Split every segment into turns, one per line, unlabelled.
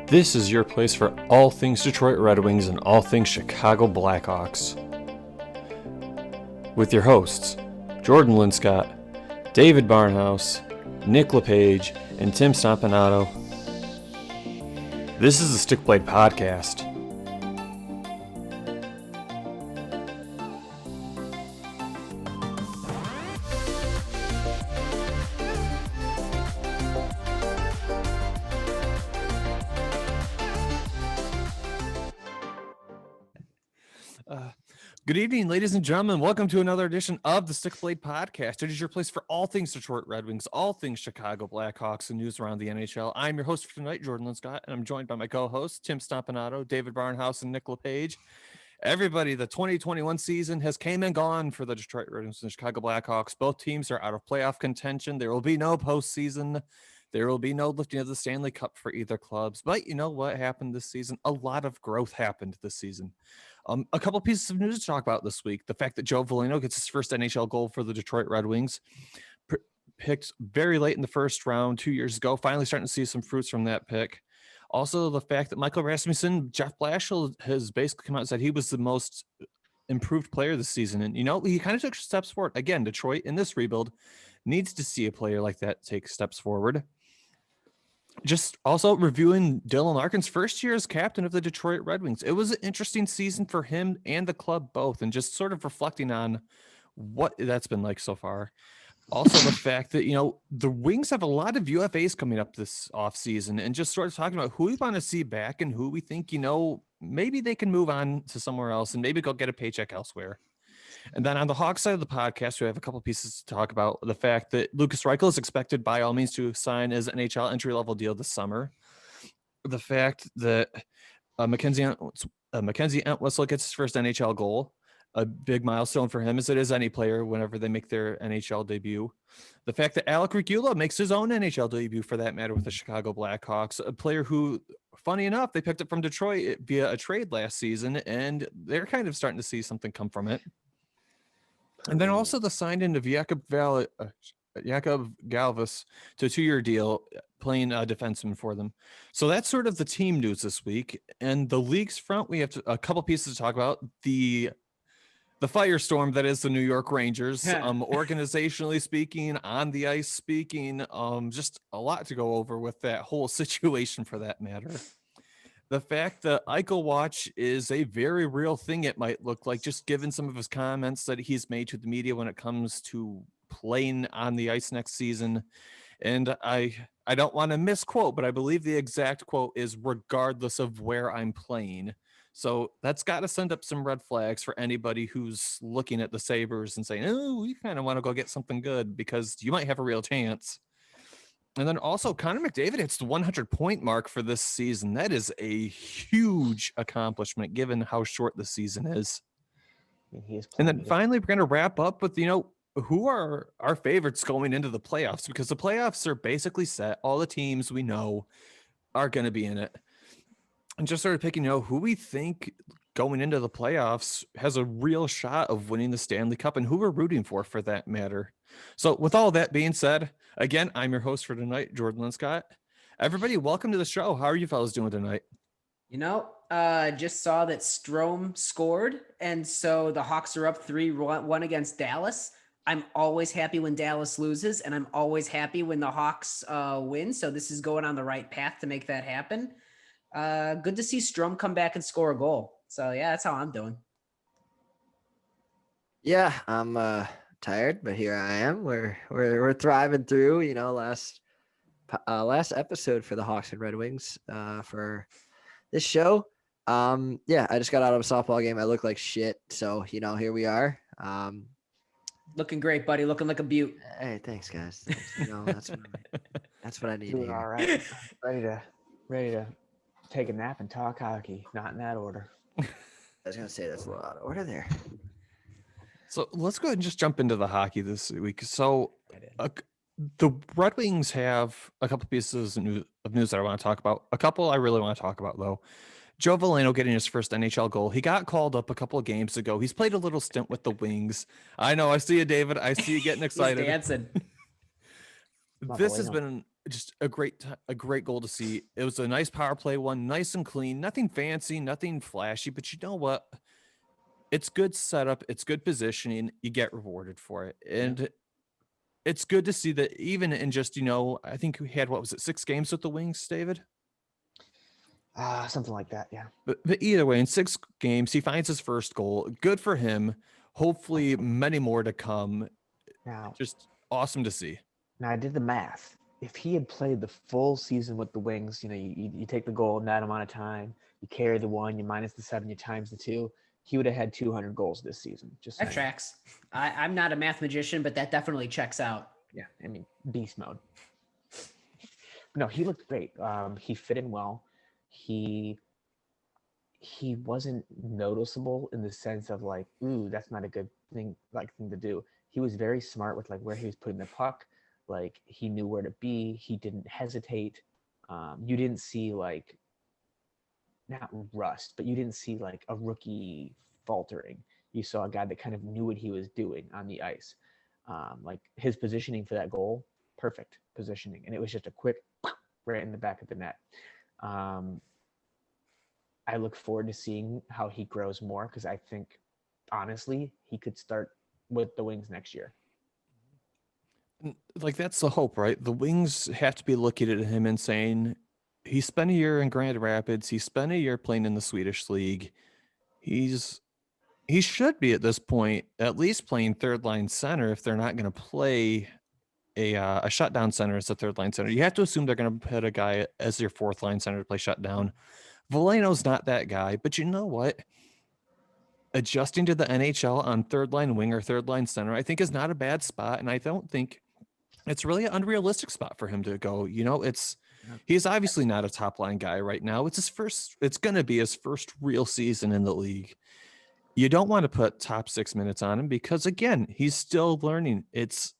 This is your place for all things Detroit Red Wings and all things Chicago Blackhawks. With your hosts, Jordan Linscott, David Barnhouse, Nick LePage, and Tim Stompanato. This is the Stick Blade Podcast. Good evening, ladies and gentlemen. Welcome to another edition of the Stick Blade Podcast. It is your place for all things Detroit Red Wings, all things Chicago Blackhawks, and news around the NHL. I'm your host for tonight, Jordan Linscott, and I'm joined by my co-hosts, Tim Stompanato, David Barnhouse, and Nick LePage. Everybody, the 2021 season has came and gone for the Detroit Red Wings and Chicago Blackhawks. Both teams are out of playoff contention. There will be no postseason. There will be no lifting of the Stanley Cup for either clubs. But you know what happened this season? A lot of growth happened this season. A couple pieces of news to talk about this week. The fact that Joe Veleno gets his first NHL goal for the Detroit Red Wings, picked very late in the first round 2 years ago, finally starting to see some fruits from that pick. Also, the fact that Michael Rasmussen, Jeff Blashill has basically come out and said he was the most improved player this season. And, you know, he kind of took steps forward. Again, Detroit in this rebuild needs to see a player like that take steps forward. Just also reviewing Dylan Larkin's first year as captain of the Detroit Red Wings. It was an interesting season for him and the club both, and just sort of reflecting on what that's been like so far. Also, the fact that, you know, the Wings have a lot of UFAs coming up this offseason, and just sort of talking about who we want to see back and who we think, you know, maybe they can move on to somewhere else and maybe go get a paycheck elsewhere. And then on the Hawks side of the podcast, we have a couple pieces to talk about. The fact that Lucas Reichel is expected by all means to sign his NHL entry-level deal this summer. The fact that Mackenzie Entwistle gets his first NHL goal, a big milestone for him, as it is any player whenever they make their NHL debut. The fact that Alec Regula makes his own NHL debut, for that matter, with the Chicago Blackhawks, a player who, funny enough, they picked up from Detroit via a trade last season, and they're kind of starting to see something come from it. And then also the sign-in of Jakub Galvas to a 2-year deal, playing defenseman for them. So that's sort of the team news this week. And the league's front, we have a couple pieces to talk about. The firestorm that is the New York Rangers, organizationally speaking, on the ice speaking, just a lot to go over with that whole situation for that matter. The fact that Eichel watch is a very real thing, it might look like, just given some of his comments that he's made to the media when it comes to playing on the ice next season. And I don't want to misquote, but I believe the exact quote is regardless of where I'm playing. So that's got to send up some red flags for anybody who's looking at the Sabres and saying, oh, we kind of want to go get something good because you might have a real chance. And then also Connor McDavid hits the 100-point mark for this season. That is a huge accomplishment given how short the season is. And then finally, we're going to wrap up with, you know, who are our favorites going into the playoffs, because the playoffs are basically set. All the teams we know are going to be in it. And just sort of picking, you know, who we think going into the playoffs has a real shot of winning the Stanley Cup and who we're rooting for that matter. So with all that being said, again, I'm your host for tonight, Jordan Linscott. Everybody, welcome to the show. How are you fellas doing tonight?
You know, just saw that Strome scored, and so the Hawks are up 3-1 against Dallas. I'm always happy when Dallas loses, and I'm always happy when the Hawks win. So this is going on the right path to make that happen. Good to see Strome come back and score a goal. So yeah, that's how I'm doing.
Yeah, I'm tired, but here I am. We're thriving through. You know, last episode for the Hawks and Red Wings for this show. Yeah, I just got out of a softball game. I look like shit, so you know, here we are.
Looking great, buddy. Looking like a beaut.
Hey, thanks, guys. Thanks. You know, that's what I need
Doing
here.
all right. Ready to take a nap and talk hockey. Not in that order.
I was gonna say that's a little out of order there.
So let's go ahead and just jump into the hockey this week. So the Red Wings have a couple pieces of news that I want to talk about. A couple I really want to talk about, though. Joe Veleno getting his first NHL goal. He got called up a couple of games ago. He's played a little stint with the Wings. I know. I see you, David. I see you getting excited.
He's dancing.
This has been just a great goal to see. It was a nice power play one, nice and clean, nothing fancy, nothing flashy, but you know what? It's good setup, it's good positioning. You get rewarded for it, and it's good to see that even in just I think we had what was it 6 games with the Wings, David?
Something like that. Yeah.
But either way, in 6 games, he finds his first goal. Good for him. Hopefully, many more to come.
Now,
Just awesome to see.
Now I did the math. If he had played the full season with the Wings, you take the goal in that amount of time, you carry the 1, you minus the 7, you times the 2, he would have had 200 goals this season. Just
That
saying.
tracks. I'm not a math magician, but that definitely checks out.
Yeah, I mean, beast mode. No, he looked great. He fit in well. He wasn't noticeable in the sense of like, ooh, that's not a good thing to do. He was very smart with like where he was putting the puck. Like he knew where to be. He didn't hesitate. You didn't see like not rust, but you didn't see like a rookie faltering. You saw a guy that kind of knew what he was doing on the ice. Like his positioning for that goal, perfect positioning, and it was just a quick right in the back of the net. I look forward to seeing how he grows more because I think, honestly, he could start with the Wings next year.
Like that's the hope, right? The Wings have to be looking at him and saying, he spent a year in Grand Rapids. He spent a year playing in the Swedish league. He should be at this point at least playing third line center if they're not going to play a shutdown center as a third line center. You have to assume they're going to put a guy as your fourth line center to play shutdown. Veleno's not that guy, but you know what? Adjusting to the NHL on third line wing or third line center, I think is not a bad spot. And I don't think it's really an unrealistic spot for him to go. He's obviously not a top line guy right now. It's going to be his first real season in the league. You don't want to put top 6 minutes on him because again, he's still learning. It's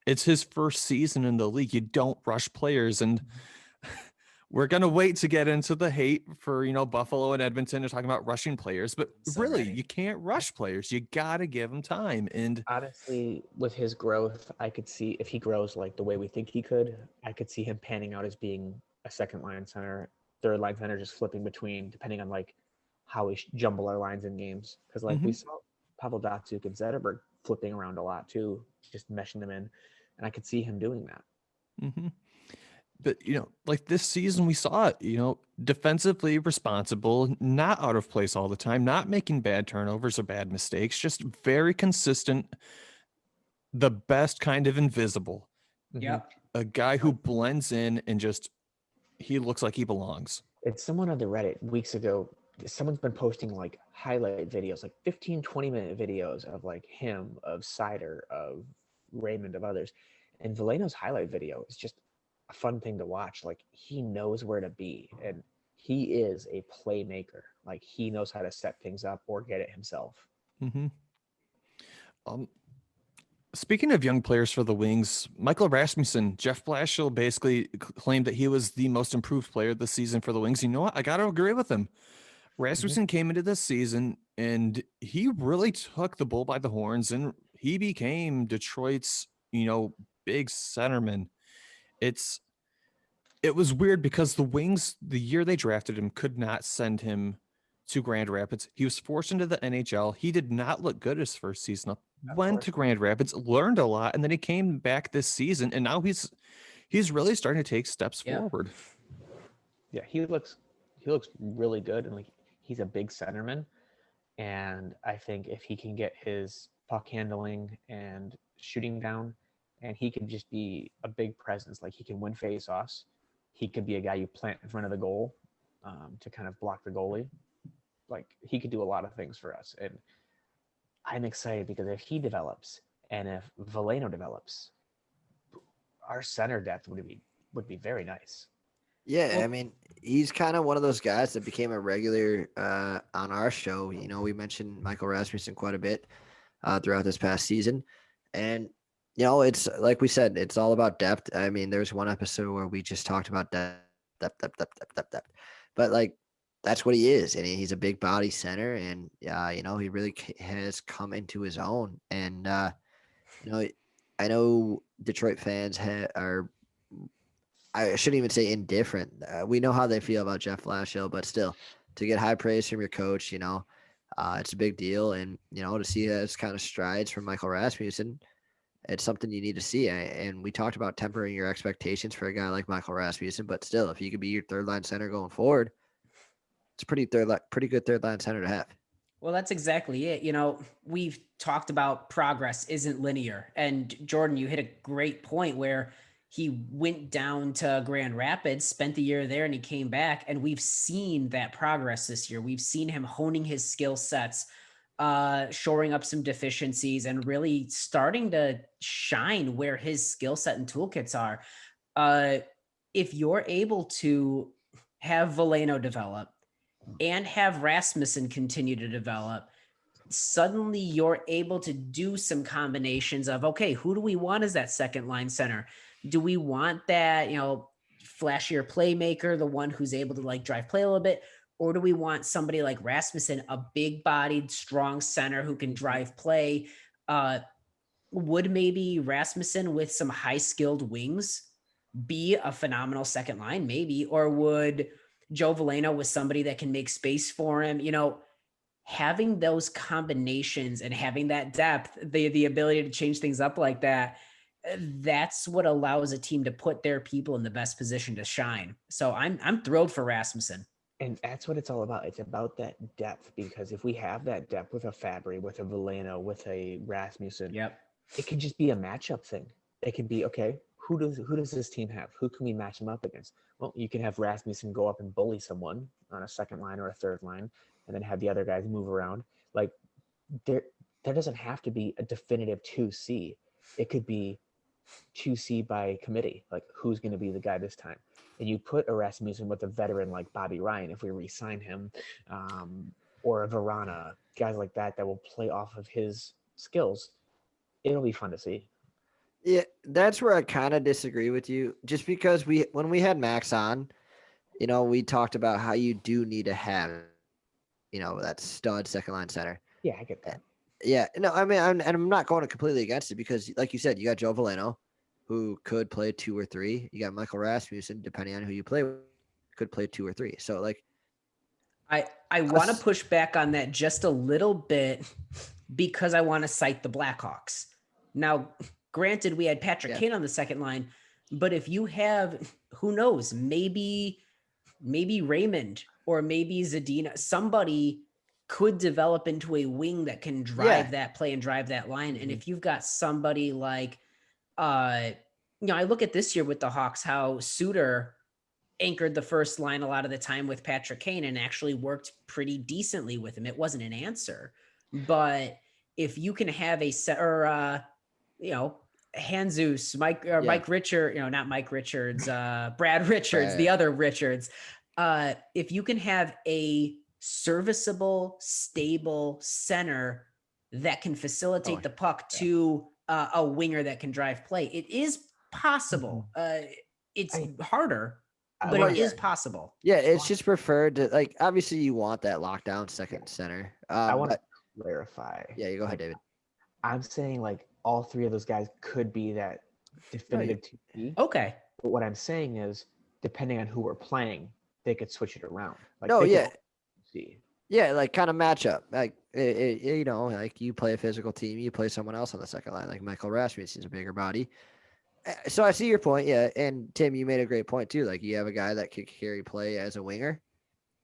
his first season in the league. You don't rush players, and we're going to wait to get into the hate for, Buffalo and Edmonton are talking about rushing players, but really you can't rush players. You got to give them time. And
honestly, with his growth, I could see if he grows like the way we think he could, I could see him panning out as being a second line center, third line center, just flipping between, depending on like how we jumble our lines in games. Cause like we saw Pavel Datsyuk and Zetterberg flipping around a lot too, just meshing them in. And I could see him doing that.
Mm-hmm. But, like this season we saw it, defensively responsible, not out of place all the time, not making bad turnovers or bad mistakes, just very consistent, the best kind of invisible.
Yep.
A guy who blends in and just, he looks like he belongs.
It's someone on the Reddit weeks ago, someone's been posting like highlight videos, like 15, 20-minute videos of like him, of Cider, of Raymond, of others. And Veleno's highlight video is just a fun thing to watch. Like he knows where to be and he is a playmaker. Like he knows how to set things up or get it himself.
Mm-hmm. Speaking of young players for the Wings, Michael Rasmussen, Jeff Blashill basically claimed that he was the most improved player this season for the Wings. You know what? I got to agree with him. Rasmussen came into this season and he really took the bull by the horns and he became Detroit's, big centerman. It was weird because the Wings, the year they drafted him, could not send him to Grand Rapids. He was forced into the NHL. He did not look good his first season. Went to Grand Rapids, learned a lot, and then he came back this season, and now he's really starting to take steps forward.
Yeah, he looks really good, and like he's a big centerman. And I think if he can get his puck handling and shooting down, and he can just be a big presence, like he can win faceoffs. He could be a guy you plant in front of the goal to kind of block the goalie. Like he could do a lot of things for us. And I'm excited because if he develops and if Veleno develops, our center depth would be very nice.
Yeah, I mean, he's kind of one of those guys that became a regular on our show. We mentioned Michael Rasmussen quite a bit throughout this past season. And, it's like we said, it's all about depth. I mean, there's one episode where we just talked about depth. But, like, that's what he is. And he's a big body center. And, he really has come into his own. And, I know Detroit fans are I shouldn't even say indifferent. We know how they feel about Jeff Blashill, but still, to get high praise from your coach, it's a big deal. And, to see those kind of strides from Michael Rasmussen, it's something you need to see. And we talked about tempering your expectations for a guy like Michael Rasmussen, but still, if he could be your third line center going forward, it's pretty good third line center to have.
Well, that's exactly it. We've talked about progress isn't linear. And Jordan, you hit a great point where he went down to Grand Rapids, spent the year there, and he came back. And we've seen that progress this year. We've seen him honing his skill sets, shoring up some deficiencies, and really starting to shine where his skill set and toolkits are. If you're able to have Veleno develop, and have Rasmussen continue to develop, suddenly you're able to do some combinations of, okay, who do we want as that second line center? Do we want that, flashier playmaker, the one who's able to like drive play a little bit? Or do we want somebody like Rasmussen, a big bodied, strong center who can drive play? Would maybe Rasmussen with some high skilled wings be a phenomenal second line? Maybe. Or would Joe Veleno with somebody that can make space for him, having those combinations and having that depth, the ability to change things up like that, that's what allows a team to put their people in the best position to shine. So I'm thrilled for Rasmussen.
And that's what it's all about. It's about that depth, because if we have that depth with a Fabry, with a Veleno, with a Rasmussen,
Yep.
It could just be a matchup thing. It could be, okay, who does this team have? Who can we match them up against? Well, you can have Rasmussen go up and bully someone on a second line or a third line, and then have the other guys move around. Like there doesn't have to be a definitive 2C. It could be 2C by committee. Like, who's going to be the guy this time? And you put a Rasmussen with a veteran like Bobby Ryan, if we re-sign him, or a Verana, guys like that will play off of his skills. It'll be fun to see.
Yeah, that's where I kind of disagree with you. Just because when we had Max on, we talked about how you do need to have, that stud second line center.
Yeah, I get that.
Yeah, no, I mean, I'm not going completely against it, because, like you said, you got Joe Veleno, who could play 2 or 3. You got Michael Rasmussen, depending on who you play with, could play 2 or 3. So, like,
I want to push back on that just a little bit, because I want to cite the Blackhawks. Now, granted, we had Patrick Kane on the second line, but if you have, who knows, maybe Raymond or maybe Zadina, somebody could develop into a wing that can drive that play and drive that line. And if you've got somebody like, I look at this year with the Hawks, how Suter anchored the first line a lot of the time with Patrick Kane and actually worked pretty decently with him. It wasn't an answer, but if you can have a set or, Jesus, Mike Richard, not Mike Richards, Brad Richards, the other Richards. If you can have a serviceable, stable center that can facilitate the puck to a winger that can drive play, it is possible. It's harder, but it is possible.
Yeah, it's just preferred to, like, obviously you want that lockdown second center.
I want to clarify.
Yeah, you go ahead, David.
I'm saying, like, all 3 of those guys could be that definitive 2B.
Okay.
But what I'm saying is, depending on who we're playing, they could switch it around. Like, see.
Yeah, like, kind of matchup. Like, like, you play a physical team, you play someone else on the second line, like Michael Rasmussen's a bigger body. So I see your point, yeah. And Tim, you made a great point too. Like, you have a guy that could carry play as a winger,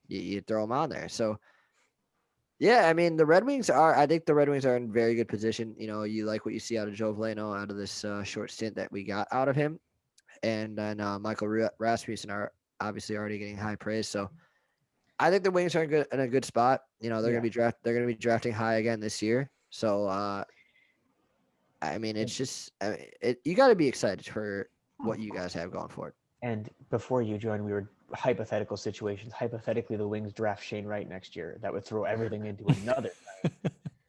you throw him on there. So, yeah, I mean, I think the Red Wings are in very good position. You like what you see out of Joe Veleno, out of this short stint that we got out of him. And then Michael Rasmussen are obviously already getting high praise. So I think the Wings are in a good spot. They're going to be drafting high again this year. So, I mean, it's just, you got to be excited for what you guys have going forward.
And before you joined, we were hypothetical situations. Hypothetically, the Wings draft Shane Wright next year. That would throw everything into another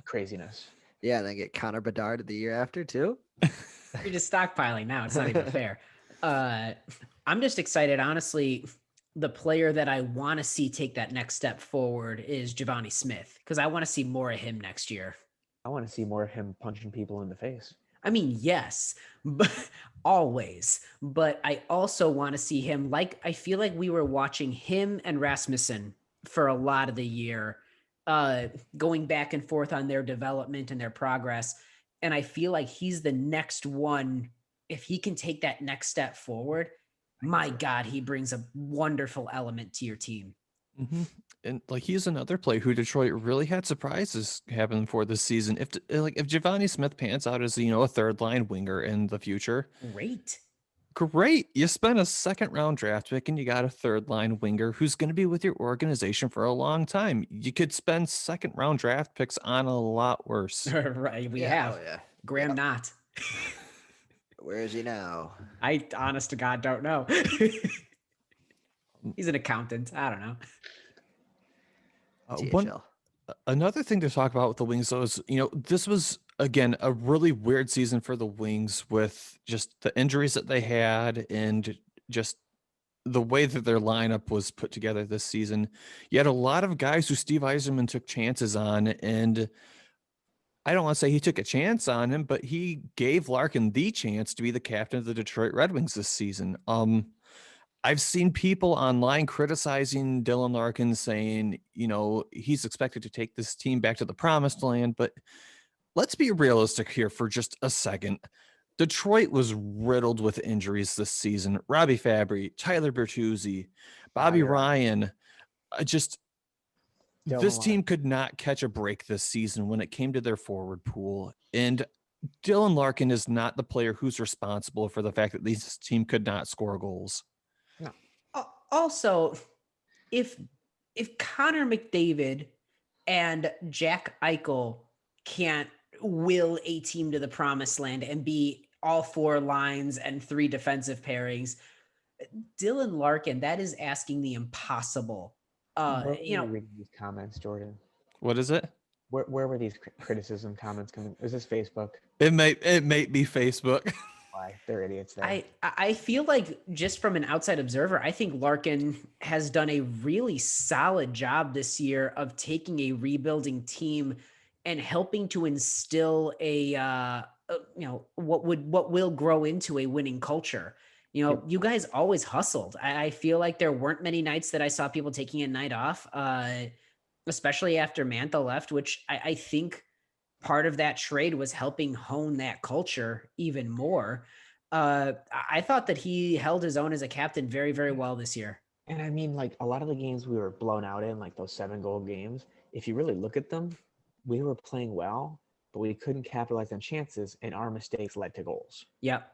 craziness.
Yeah, and then get Connor Bedard the year after too.
You're just stockpiling now. It's not even fair. I'm just excited. Honestly, the player that I want to see take that next step forward is Giovanni Smith, because I want to see more of him next year.
I want to see more of him punching people in the face.
I mean, yes, but always. But I also want to see him, like, I feel like we were watching him and Rasmussen for a lot of the year, going back and forth on their development and their progress. And I feel like he's the next one. If he can take that next step forward, my God, he brings a wonderful element to your team.
Mm-hmm. And like he's another player who Detroit really had surprises happen for this season. If Giovanni Smith pans out as a third line winger in the future, great. You spent a second round draft pick and you got a third line winger who's going to be with your organization for a long time. You could spend second round draft picks on a lot worse.
Right, we have.
Oh, yeah.
Graham Knott.
Where is he now?
I honest to God don't know. He's an accountant. I don't know.
THL.
Another thing to talk about with the Wings, though, is this was again a really weird season for the Wings with just the injuries that they had and just the way that their lineup was put together this season. You had a lot of guys who Steve Yzerman took chances on, and I don't want to say he took a chance on him, but he gave Larkin the chance to be the captain of the Detroit Red Wings this season. I've seen people online criticizing Dylan Larkin, saying, he's expected to take this team back to the promised land. But let's be realistic here for just a second. Detroit was riddled with injuries this season. Robbie Fabry, Tyler Bertuzzi, Bobby Ryan. This team could not catch a break this season when it came to their forward pool. And Dylan Larkin is not the player who's responsible for the fact that this team could not score goals.
Also, if Connor McDavid and Jack Eichel can't will a team to the promised land and be all four lines and three defensive pairings, Dylan Larkin, that is asking the impossible.
Reading these comments, Jordan.
What is it?
Where were these criticism comments coming? Is this Facebook?
It may be Facebook.
Why? They're idiots there.
I feel like, just from an outside observer, I think Larkin has done a really solid job this year of taking a rebuilding team and helping to instill what will grow into a winning culture. You guys always hustled. I feel like there weren't many nights that I saw people taking a night off, especially after Mantha left, which I think part of that trade was helping hone that culture even more. I thought that he held his own as a captain very, very well this year.
And I mean, like, a lot of the games we were blown out in, like those 7-goal games, if you really look at them, we were playing well, but we couldn't capitalize on chances, and our mistakes led to goals.
Yep.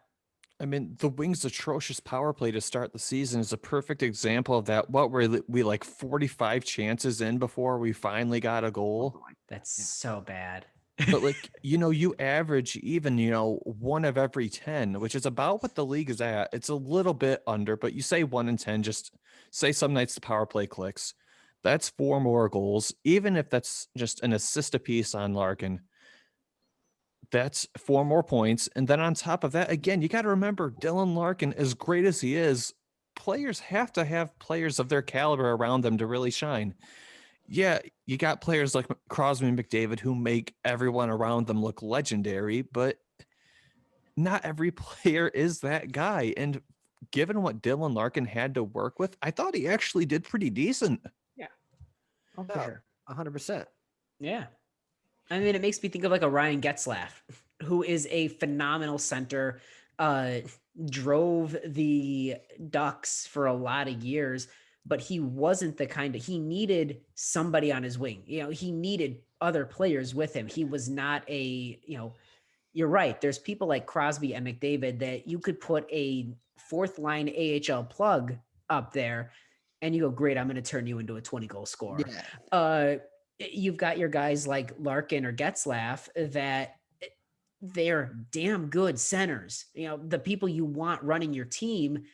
I mean, the Wings' atrocious power play to start the season is a perfect example of that. What were we like 45 chances in before we finally got a goal?
That's so bad.
But you average even, one of every 10, which is about what the league is at. It's a little bit under, but you say 1 in 10, just say some nights the power play clicks. That's 4 more goals. Even if that's just an assist apiece on Larkin, that's 4 more points. And then on top of that, again, you got to remember Dylan Larkin, as great as he is, players have to have players of their caliber around them to really shine. Yeah, you got players like Crosby and McDavid who make everyone around them look legendary, but not every player is that guy. And given what Dylan Larkin had to work with, I thought he actually did pretty decent.
Yeah. Oh, for sure.
100%.
Yeah. I mean, it makes me think of like a Ryan Getzlaf, who is a phenomenal center, drove the Ducks for a lot of years, but he wasn't the kind of, he needed somebody on his wing. He needed other players with him. He was not you're right. There's people like Crosby and McDavid that you could put a 4th line AHL plug up there and you go, great, I'm going to turn you into a 20-goal scorer. Yeah. You've got your guys like Larkin or Getzlaf that they're damn good centers, the people you want running your team,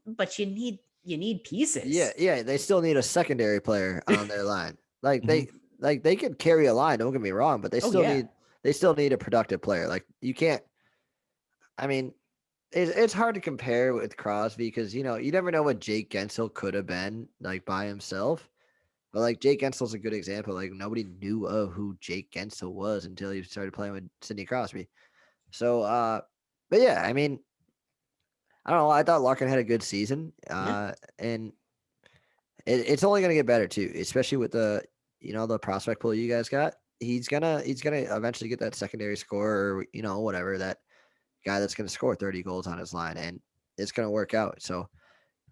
but you need pieces.
Yeah. They still need a secondary player on their line. Like they could carry a line. Don't get me wrong, but they still need a productive player. Like you can't. I mean, it's hard to compare with Crosby because you never know what Jake Gensel could have been like by himself. But like Jake Gensel's a good example. Like nobody knew of who Jake Gensel was until he started playing with Sidney Crosby. So, but yeah, I mean, I don't know. I thought Larkin had a good season, and it's only going to get better too, especially with the the prospect pool you guys got. He's gonna eventually get that secondary scorer, or whatever, that guy that's going to score 30 goals on his line, and it's going to work out. So,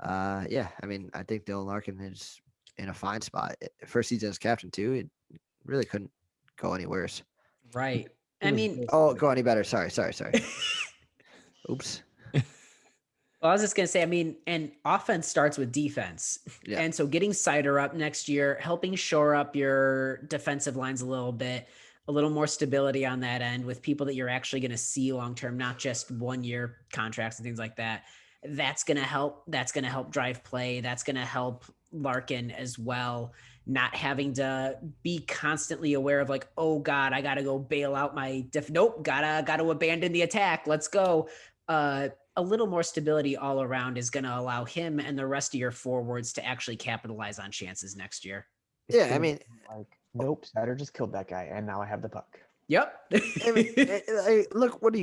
yeah, I mean, I think Dylan Larkin is in a fine spot. First season as captain too. It really couldn't go any worse.
Right.
He
I
was
mean,
just
Oh,
like-
go any better? Sorry. Oops.
well, I was just going to say, I mean, and offense starts with defense.
Yeah.
And so getting Cider up next year, helping shore up your defensive lines a little more stability on that end with people that you're actually going to see long term, not just 1-year contracts and things like that. That's going to help. That's going to help drive play. That's going to help Larkin as well. Not having to be constantly aware of like, oh God, I got to go bail out my nope, gotta abandon the attack. Let's go. A little more stability all around is going to allow him and the rest of your forwards to actually capitalize on chances next year.
it's
Yeah, I
gonna
mean,
be like, nope, Satter just killed that guy, and now I have the puck.
Yep.
I mean, look what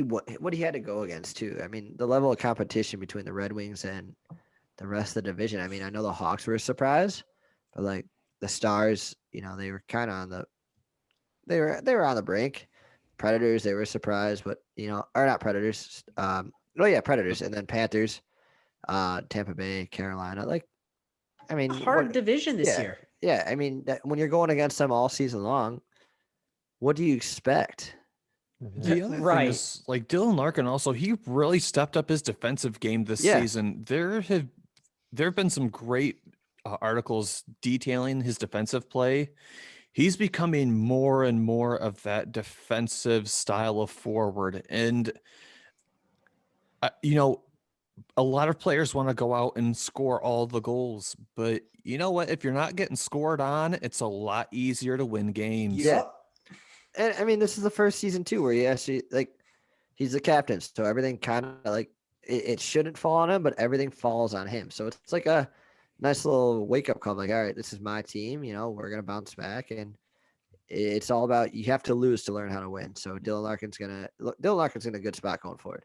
he had to go against too. I mean, the level of competition between the Red Wings and the rest of the division. I mean, I know the Hawks were a surprise, but like the Stars, they were kind of on the they were on the brink. Predators, they were a surprise, but or not Predators. Predators, and then Panthers, Tampa Bay, Carolina. Like, I mean,
Hard division this year.
Yeah, I mean, when you're going against them all season long, what do you expect?
The other thing is, like, Dylan Larkin also, he really stepped up his defensive game this season. There have been some great articles detailing his defensive play. He's becoming more and more of that defensive style of forward. And, a lot of players want to go out and score all the goals. But you know what? If you're not getting scored on, it's a lot easier to win games.
Yeah. And I mean, this is the first season too where he actually, like, he's the captain, so everything kind of like it shouldn't fall on him, but everything falls on him. So it's like a nice little wake up call. Like, all right, this is my team. We're gonna bounce back, and it's all about you have to lose to learn how to win. So Dylan Larkin's in a good spot going forward.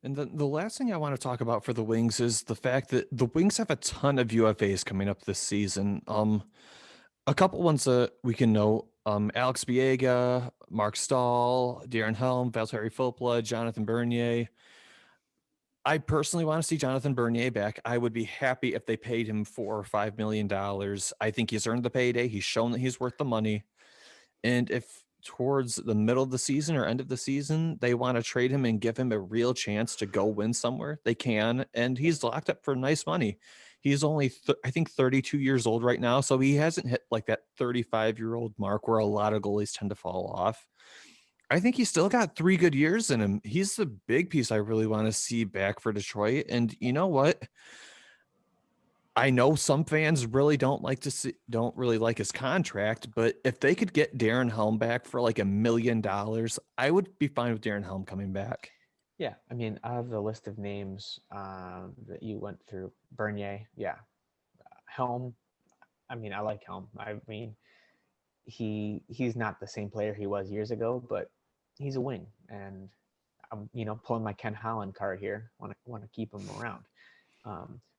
And then the last thing I want to talk about for the Wings is the fact that the Wings have a ton of UFAs coming up this season. A couple ones that we can note: Alex Biega, Mark Stahl, Darren Helm, Valtteri Filppula, Jonathan Bernier. I personally want to see Jonathan Bernier back. I would be happy if they paid him $4 or $5 million. I think he's earned the payday. He's shown that he's worth the money. And if towards the middle of the season or end of the season, they want to trade him and give him a real chance to go win somewhere, they can. And he's locked up for nice money. He's only, I think, 32 years old right now. So he hasn't hit like that 35-year-old mark where a lot of goalies tend to fall off. I think he's still got 3 good years in him. He's the big piece I really want to see back for Detroit. And you know what? I know some fans really don't really like his contract, but if they could get Darren Helm back for like $1 million, I would be fine with Darren Helm coming back.
Yeah, I mean, out of the list of names that you went through, Bernier, yeah, Helm. I mean, I like Helm. I mean, he's not the same player he was years ago, but he's a wing, and I'm pulling my Ken Holland card here. Want to keep him around.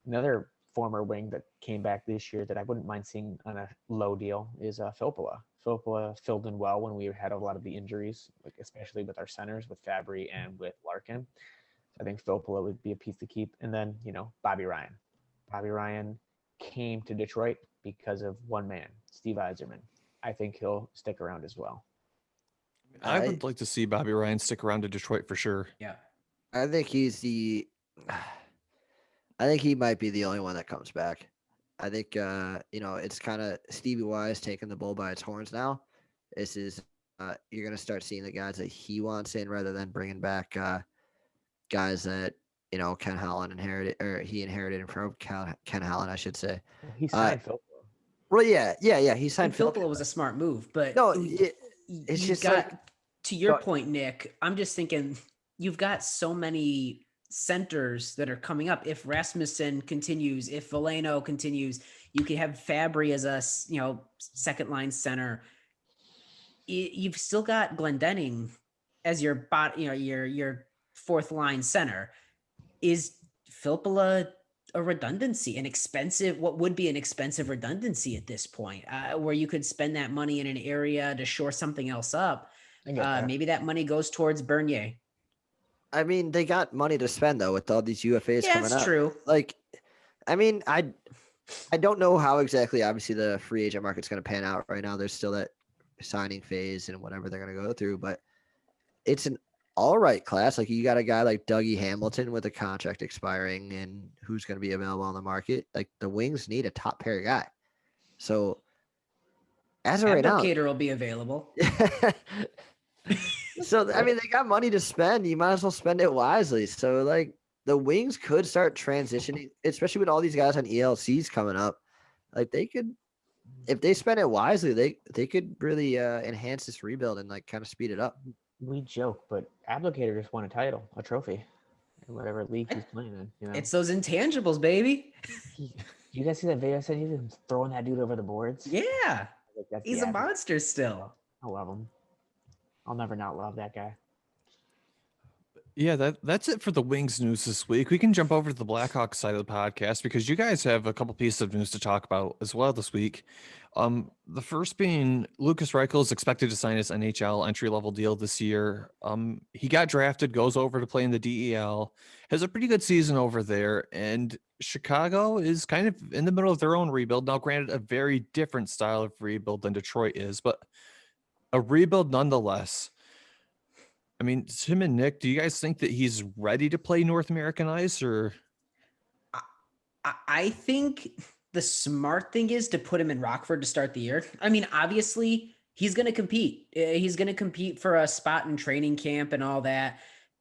Another former wing that came back this year that I wouldn't mind seeing on a low deal is Filppula. Filppula filled in well when we had a lot of the injuries, like especially with our centers, with Fabry and with Larkin. I think Filppula would be a piece to keep. And then, Bobby Ryan. Bobby Ryan came to Detroit because of one man, Steve Yzerman. I think he'll stick around as well.
I would like to see Bobby Ryan stick around to Detroit for sure.
Yeah.
I think I think he might be the only one that comes back. I think it's kind of Stevie Y's taking the bull by its horns now. This is you're gonna start seeing the guys that he wants in rather than bringing back guys that Ken Holland inherited, or he inherited from Ken Holland, I should say.
Well, he signed Filppula.
Well, yeah, he signed
Filppula was a smart move, but
no,
it's
just
got,
like,
to your point, Nick, I'm just thinking you've got so many centers that are coming up. If Rasmussen continues, if Veleno continues, you could have Fabry as a second line center. You've still got Glendening as your your fourth line center. is Filppula a redundancy, what would be an expensive redundancy at this point, where you could spend that money in an area to shore something else up.
I get that.
Maybe that money goes towards Bernier.
I mean, they got money to spend though with all these UFAs
Yeah,
coming
it's
up.
true.
Like, I mean, I don't know how exactly. Obviously, the free agent market's going to pan out right now. There's still that signing phase and whatever they're going to go through, but it's an all right class. Like you got a guy like Dougie Hamilton with a contract expiring and who's going to be available on the market. Like the Wings need a top pair guy. So as of right now,
Abdelkader will be available.
so I mean, they got money to spend. You might as well spend it wisely. So like the Wings could start transitioning, especially with all these guys on ELCs coming up. Like they could, if they spend it wisely, they could really enhance this rebuild and like kind of speed it up.
We joke, but Abdelkader just won a title, a trophy, in whatever league he's playing in. You know,
It's those intangibles, baby.
you guys see that video I sent you? Him throwing that dude over the boards.
Yeah,
Like, that's
he's
the
a
average.
monster still.
I love him. I'll never not love that guy.
Yeah, that's it for the Wings news this week. We can jump over to the Blackhawks side of the podcast because you guys have a couple pieces of news to talk about as well this week. The first being Lucas Reichel is expected to sign his NHL entry-level deal this year. He got drafted, goes over to play in the DEL, has a pretty good season over there, and Chicago is kind of in the middle of their own rebuild. Now, granted, a very different style of rebuild than Detroit is, but a rebuild nonetheless. I mean, Tim and Nick, do you guys think that he's ready to play North American ice, or?
I think the smart thing is to put him in Rockford to start the year. I mean, obviously, he's going to compete. He's going to compete for a spot in training camp and all that.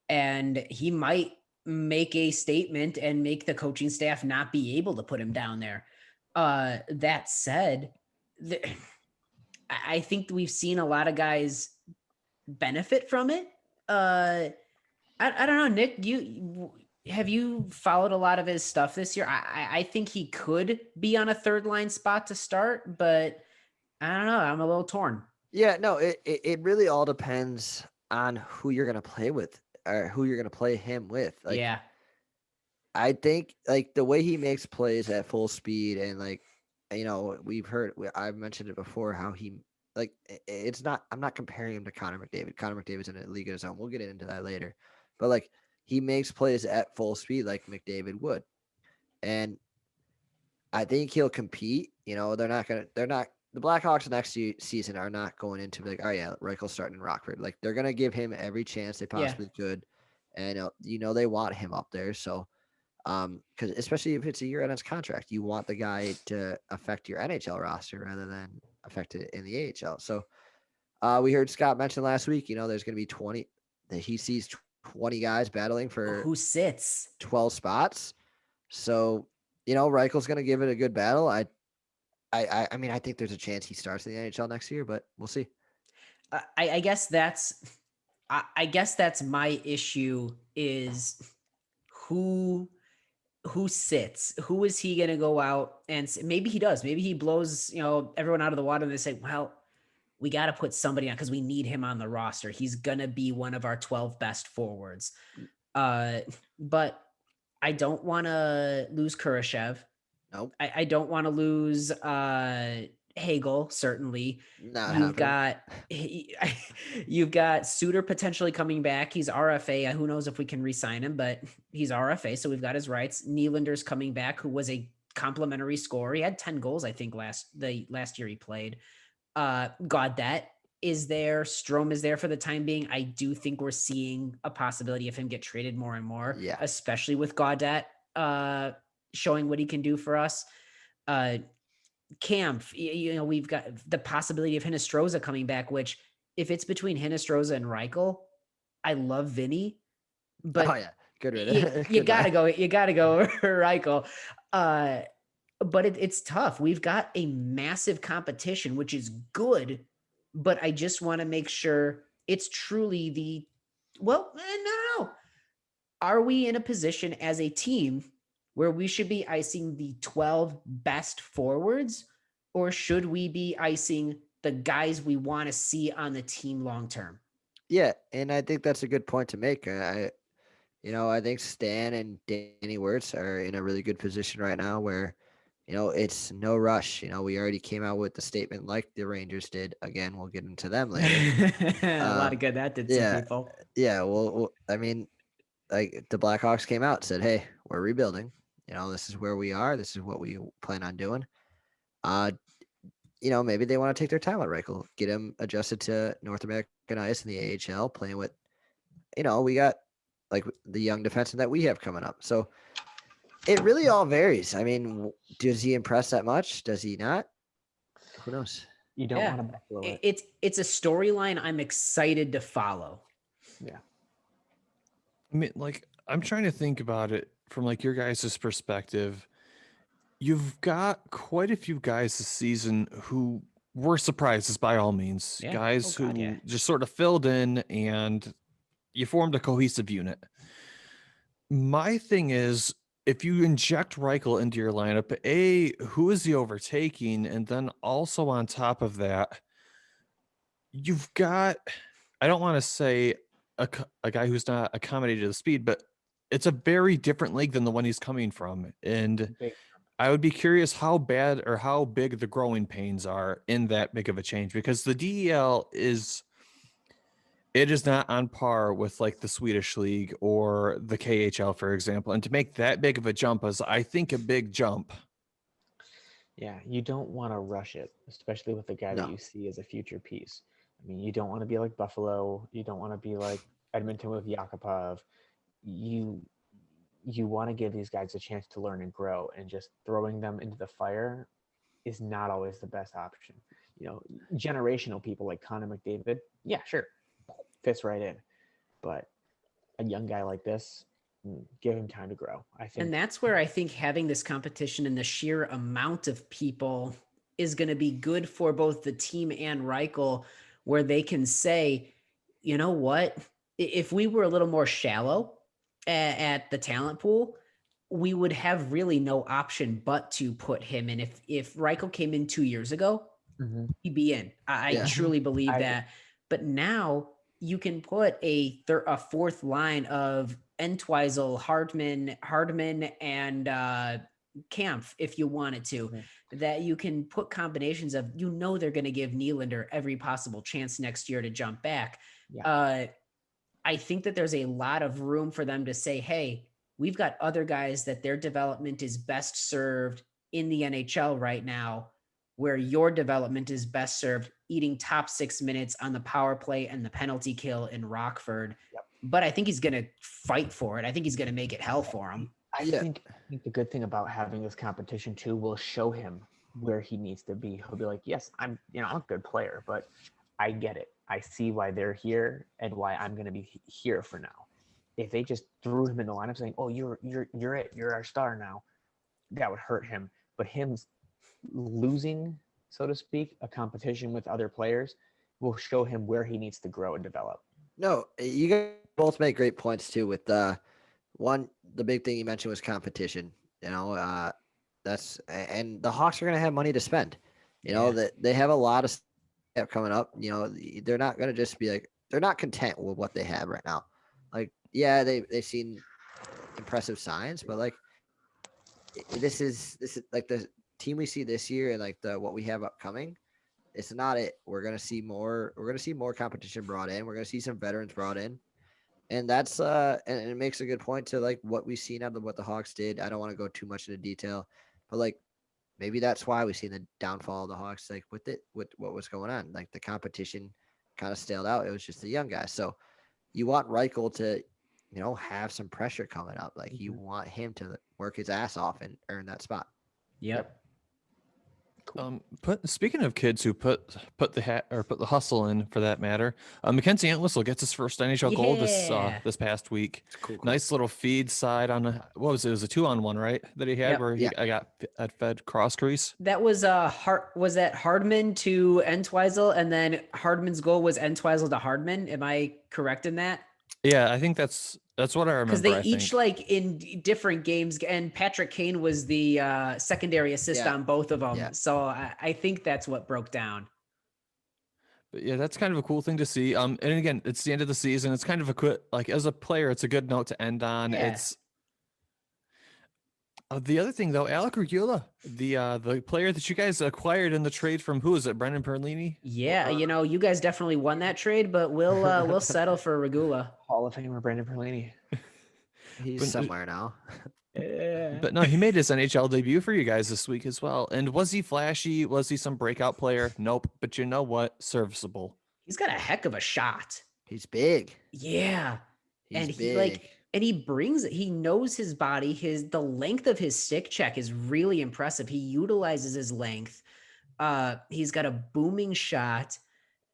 And he might make a statement and make the coaching staff not be able to put him down there. That said, I think we've seen a lot of guys benefit from it. I don't know, Nick, have you followed a lot of his stuff this year? I think he could be on a third line spot to start, but I don't know. I'm a little torn.
Yeah, no, it really all depends on who you're gonna play with or who you're gonna play him with. Like,
Yeah.
I think like the way he makes plays at full speed and like, I've mentioned it before how he like it's not. I'm not comparing him to Connor McDavid. Connor McDavid's in a league of his own. We'll get into that later, but like he makes plays at full speed like McDavid would, and I think he'll compete. They're not. The Blackhawks next season are not going into like, oh yeah, Reichel's starting in Rockford. Like they're gonna give him every chance they possibly could, and they want him up there. So, because especially if it's a year on his contract, you want the guy to affect your NHL roster rather than affect it in the AHL. So, we heard Scott mention last week. There's gonna be 20. That he sees 20 guys battling for
Who sits
12 spots. So, Reichel's going to give it a good battle. I mean, I think there's a chance he starts in the NHL next year, but we'll see.
I guess that's my issue is who sits. Who is he going to go out and maybe he does. Maybe he blows, everyone out of the water and they say, well, we got to put somebody on because we need him on the roster. He's going to be one of our 12 best forwards. But I don't want to lose Kurashev.
Nope.
I don't want to lose Hagel, certainly. You've got Suter potentially coming back. He's RFA. Who knows if we can re-sign him, but he's RFA, so we've got his rights. Nylander's coming back, who was a complimentary scorer. He had 10 goals, I think, last year he played. Gaudette is there. Strome is there for the time being. I do think we're seeing a possibility of him get traded more and more, especially with Gaudette showing what he can do for us. Kampf, we've got the possibility of Hinostroza coming back, which if it's between Hinostroza and Reichel, I love Vinny, but
good.
You gotta go Reichel. But it's tough. We've got a massive competition, which is good, but I just want to make sure it's truly no. Are we in a position as a team where we should be icing the 12 best forwards, or should we be icing the guys we want to see on the team long-term?
Yeah. And I think that's a good point to make. I think Stan and Danny Wirtz are in a really good position right now where, it's no rush. We already came out with the statement like the Rangers did. Again, we'll get into them later.
A lot of good that did some
Yeah.
people.
Yeah. Well, I mean, like the Blackhawks came out and said, hey, we're rebuilding. This is where we are. This is what we plan on doing. Uh, maybe they want to take their time on Reichel, get him adjusted to North American ice in the AHL, playing with, we got like the young defenseman that we have coming up. So it really all varies. I mean, does he impress that much? Does he not? Who knows?
You don't
Yeah.
want to buffalo it.
It's a storyline I'm excited to follow.
Yeah.
I mean, like, I'm trying to think about it from like your guys' perspective. You've got quite a few guys this season who were surprises by all means.
Yeah.
Guys
Oh, God,
who
yeah.
just sort of filled in and you formed a cohesive unit. My thing is, if you inject Reichel into your lineup, who is he overtaking? And then also on top of that, you've got, I don't want to say a guy who's not accommodated to the speed, but it's a very different league than the one he's coming from. And
Big.
I would be curious how bad or how big the growing pains are in that big of a change, because the DEL it is not on par with like the Swedish league or the KHL, for example. And to make that big of a jump is, I think, a big jump.
Yeah, you don't want to rush it, especially with the guy that
No.
you see as a future piece. I mean, you don't want to be like Buffalo. You don't want to be like Edmonton with Yakupov. You want to give these guys a chance to learn and grow, and just throwing them into the fire is not always the best option. Generational people like Connor McDavid, yeah, sure, fits right in. But a young guy like this, give him time to grow. I think.
And that's where I think having this competition and the sheer amount of people is going to be good for both the team and Reichel, where they can say, you know what, if we were a little more shallow at the talent pool, we would have really no option but to put him in. If Reichel came in 2 years ago, he'd be in. I
Yeah.
truly believe
I-
that. But now you can put a fourth line of Entwistle, Hardman, and Kampf if you wanted to.
Mhm.
That you can put combinations of. They're going to give Nylander every possible chance next year to jump back.
Yeah.
I think that there's a lot of room for them to say, hey, we've got other guys that their development is best served in the NHL right now, where your development is best served eating top 6 minutes on the power play and the penalty kill in Rockford.
Yep.
But I think he's going to fight for it. I think he's going to make it hell for him.
I
Yeah.
think the good thing about having this competition too will show him where he needs to be. He'll be like, yes, I'm a good player, but I get it. I see why they're here and why I'm going to be here for now. If they just threw him in the lineup saying, "Oh, you're it. You're our star now," that would hurt him. But him losing, so to speak, a competition with other players will show him where he needs to grow and develop.
No, you guys both make great points too. With the big thing you mentioned was competition. That's and the Hawks are going to have money to spend. That they have a lot of stuff coming up. They're not going to just be like, they're not content with what they have right now. Like, yeah, they've seen impressive signs, but like this is like the team we see this year and like what we have upcoming. It's not it. We're gonna see more. We're gonna see more competition brought in. We're gonna see some veterans brought in, and that's and it makes a good point to like what we've seen out of what the Hawks did. I don't want to go too much into detail, but like maybe that's why we've seen the downfall of the Hawks. Like with what was going on, like the competition kind of staled out. It was just the young guys. So you want Reichel to, have some pressure coming up. Like you want him to work his ass off and earn that spot.
Yep.
Speaking of kids who put the hustle in, for that matter, Mackenzie Entwistle gets his first NHL goal this past week.
Cool.
Nice little feed side on what was it? It was a 2-on-1, right? That he had where I got fed cross crease.
That was was that Hardman to Entwistle, and then Hardman's goal was Entwistle to Hardman. Am I correct in that?
Yeah, I think that's what I remember.
Because they each like in different games, and Patrick Kane was the secondary assist on both of them.
Yeah.
So I think that's what broke down.
But yeah, that's kind of a cool thing to see. And again, it's the end of the season. It's kind of a quick, like as a player, it's a good note to end on.
Yeah.
It's the other thing though, Alec Regula, the player that you guys acquired in the trade from who is it, Brendan Perlini?
Yeah, you guys definitely won that trade, but we'll settle for Regula.
Hall of Famer Brandon Perlini.
He's
But-
somewhere now.
Yeah.
But no, he made his NHL debut for you guys this week as well. And was he flashy? Was he some breakout player? Nope. But you know what? Serviceable.
He's got a heck of a shot.
He's big.
Yeah.
He's
And
big.
he brings it. He knows his body. The length of his stick check is really impressive. He utilizes his length. He's got a booming shot.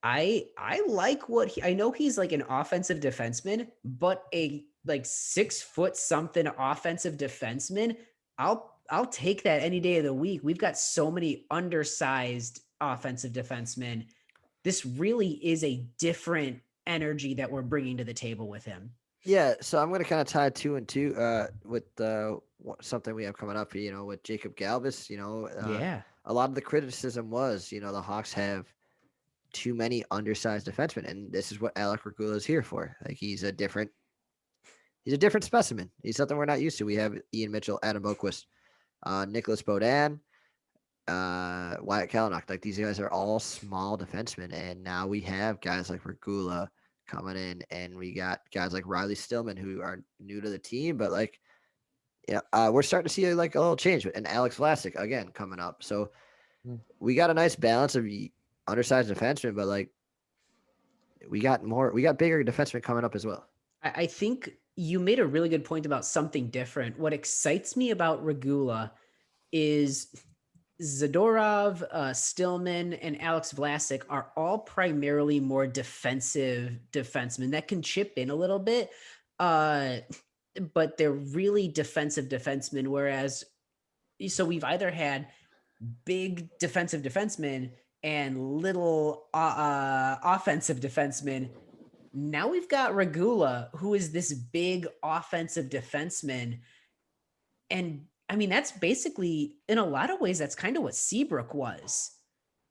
I like I know he's like an offensive defenseman, but a like 6 foot something offensive defenseman, I'll take that any day of the week. We've got so many undersized offensive defensemen. This really is a different energy that we're bringing to the table with him.
Yeah, so I'm going to kind of tie 2 and 2 with something we have coming up, with Jacob Galvis.
Yeah.
A lot of the criticism was, the Hawks have too many undersized defensemen, and this is what Alec Regula is here for. Like he's a different specimen. He's something we're not used to. We have Ian Mitchell, Adam Boquist, Nicholas Beaudin, Wyatt Kalanock. Like these guys are all small defensemen, and now we have guys like Regula coming in, and we got guys like Riley Stillman who are new to the team, but like, we're starting to see like a little change. And Alex Vlasic again coming up, so we got a nice balance of undersized defensemen, but like we got bigger defensemen coming up as well.
I think you made a really good point about something different. What excites me about Regula is Zadorov, Stillman, and Alex Vlasic are all primarily more defensive defensemen that can chip in a little bit, but they're really defensive defensemen. Whereas, so we've either had big defensive defensemen and little offensive defensemen. Now we've got Regula, who is this big offensive defenseman. And I mean, that's basically, in a lot of ways, that's kind of what Seabrook was.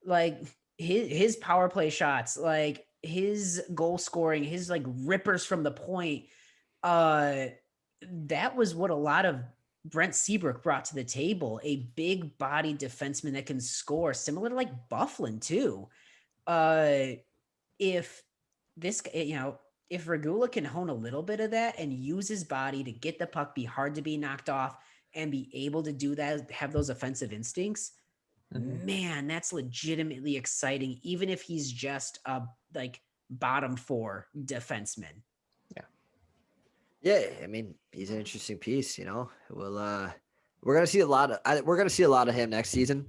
Like his power play shots, like his goal scoring, his like rippers from the point. That was what a lot of Brent Seabrook brought to the table, a big body defenseman that can score, similar to like Bufflin too. If this, if Regula can hone a little bit of that and use his body to get the puck, be hard to be knocked off, and be able to do that, have those offensive instincts, man, that's legitimately exciting, even if he's just a like bottom 4 defenseman.
Yeah, I mean, he's an interesting piece, We're gonna see a lot of him next season.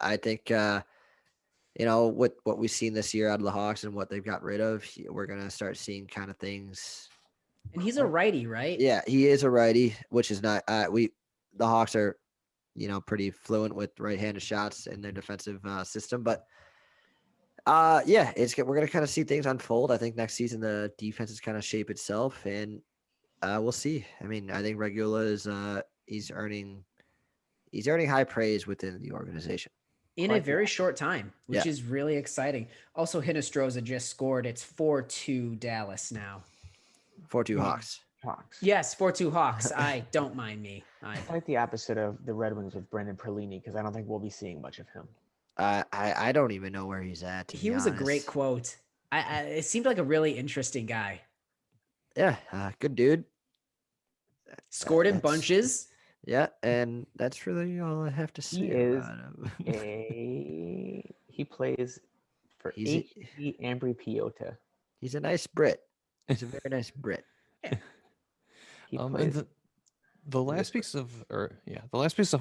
I think with what we've seen this year out of the Hawks and what they've got rid of, we're gonna start seeing kind of things.
And he's a righty, right?
Yeah, he is a righty, which is not the Hawks are, pretty fluent with right-handed shots in their defensive system, but yeah, we're gonna kind of see things unfold. I think next season the defense is kind of shape itself, and we'll see. I mean, I think Regula is he's earning high praise within the organization
in a very short time, which is really exciting. Also, Hinostroza just scored. It's 4-2 Dallas now.
4-2 Hawks.
Hawks.
Yes, 4-2 Hawks. Don't mind me.
It's like the opposite of the Red Wings with Brendan Perlini, because I don't think we'll be seeing much of him.
I don't even know where he's at.
He was
honest.
a great quote. It seemed like a really interesting guy.
Yeah, good dude.
Scored in bunches.
Yeah, and that's really all I have to say about him.
He plays for HC Ambry Piotta.
He's a nice Brit. He's a very nice Brit.
He
And
plays
the last piece of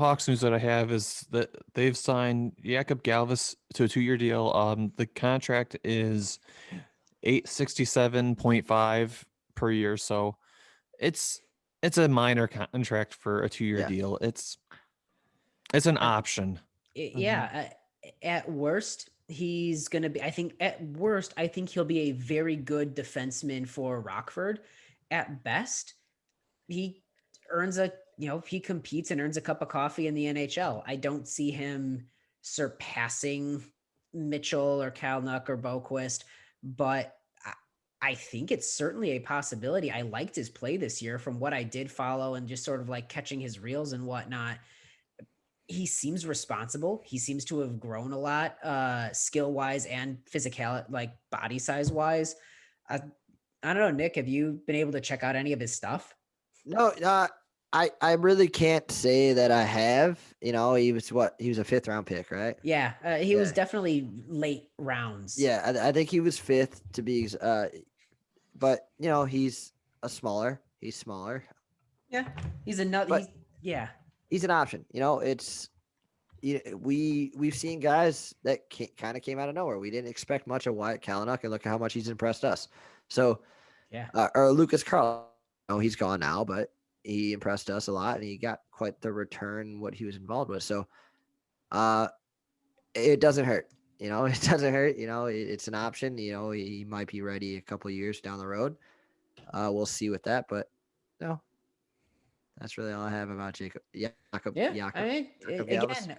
Hawks news that I have is that they've signed Jakob Galvis to a 2-year deal. The contract is $867.5 per year, so it's a minor contract for a 2-year deal. It's an option.
Yeah, at worst, he's going to be, I think he'll be a very good defenseman for Rockford. At best, he earns he competes and earns a cup of coffee in the NHL. I don't see him surpassing Mitchell or Kalnuk or Boquist, but I think it's certainly a possibility. I liked his play this year from what I did follow and just sort of like catching his reels and whatnot. He seems responsible. He seems to have grown a lot, skill wise and physical, like body size wise. I don't know, Nick, have you been able to check out any of his stuff?
No, I really can't say that I have. He was a 5th round pick, right?
Yeah, he was definitely late rounds.
Yeah, I think he was 5th to be. But he's smaller. He's smaller.
Yeah, he's another.
But he's an option. We've seen guys that kind of came out of nowhere. We didn't expect much of Wyatt Kalynuk, and look at how much he's impressed us. So, or Lucas Carl. He's gone now, but he impressed us a lot, and he got quite the return what he was involved with. So, it doesn't hurt. It doesn't hurt. It's an option. He might be ready a couple of years down the road. We'll see with that, but no, that's really all I have about Jacob. Jakob.
I mean, again,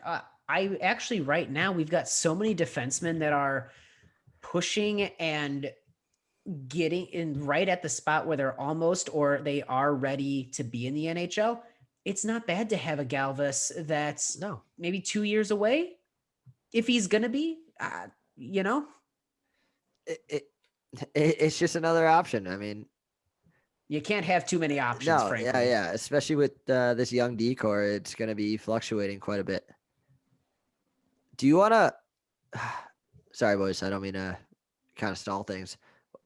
I actually right now we've got so many defensemen that are pushing and getting in right at the spot where they're almost or they are ready to be in the NHL. It's not bad to have a Galvis that's maybe 2 years away if he's gonna be.
It's just another option. I mean,
you can't have too many options.
No,
frankly.
yeah, especially with this young decor, it's going to be fluctuating quite a bit. Do you want to? Sorry, boys, I don't mean to kind of stall things.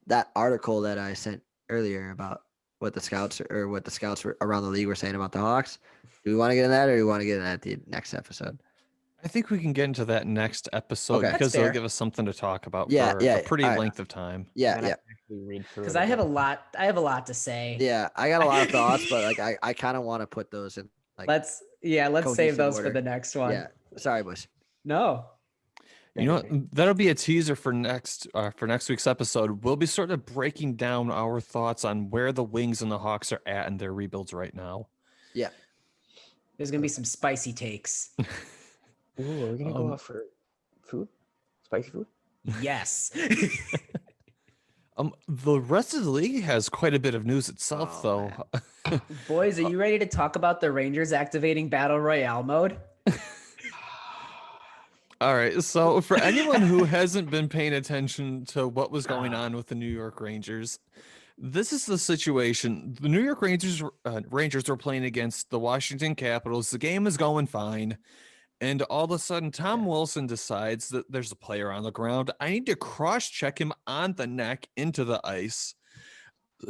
That article that I sent earlier about what the scouts around the league were saying about the Hawks. Do we want to get in that, or do we want to get in that at the next episode?
I think we can get into that next episode because it'll give us something to talk about for a pretty length of time.
Yeah.
Because I have a lot to say.
Yeah, I got a lot of thoughts, but like I kind of want to put those in. Like,
let's save those order for the next one.
Yeah, sorry, boys.
No.
You know what? That'll be a teaser for next week's episode. We'll be sort of breaking down our thoughts on where the Wings and the Hawks are at in their rebuilds right now.
Yeah,
there's gonna be some spicy takes.
Ooh, are we gonna go out for food? Spicy food?
Yes.
The rest of the league has quite a bit of news itself, though.
Boys, are you ready to talk about the Rangers activating Battle Royale mode?
All right. So for anyone who hasn't been paying attention to what was going on with the New York Rangers, this is the situation. The New York Rangers were playing against the Washington Capitals. The game is going fine. And all of a sudden, Tom Wilson decides that there's a player on the ground. I need to cross-check him on the neck into the ice.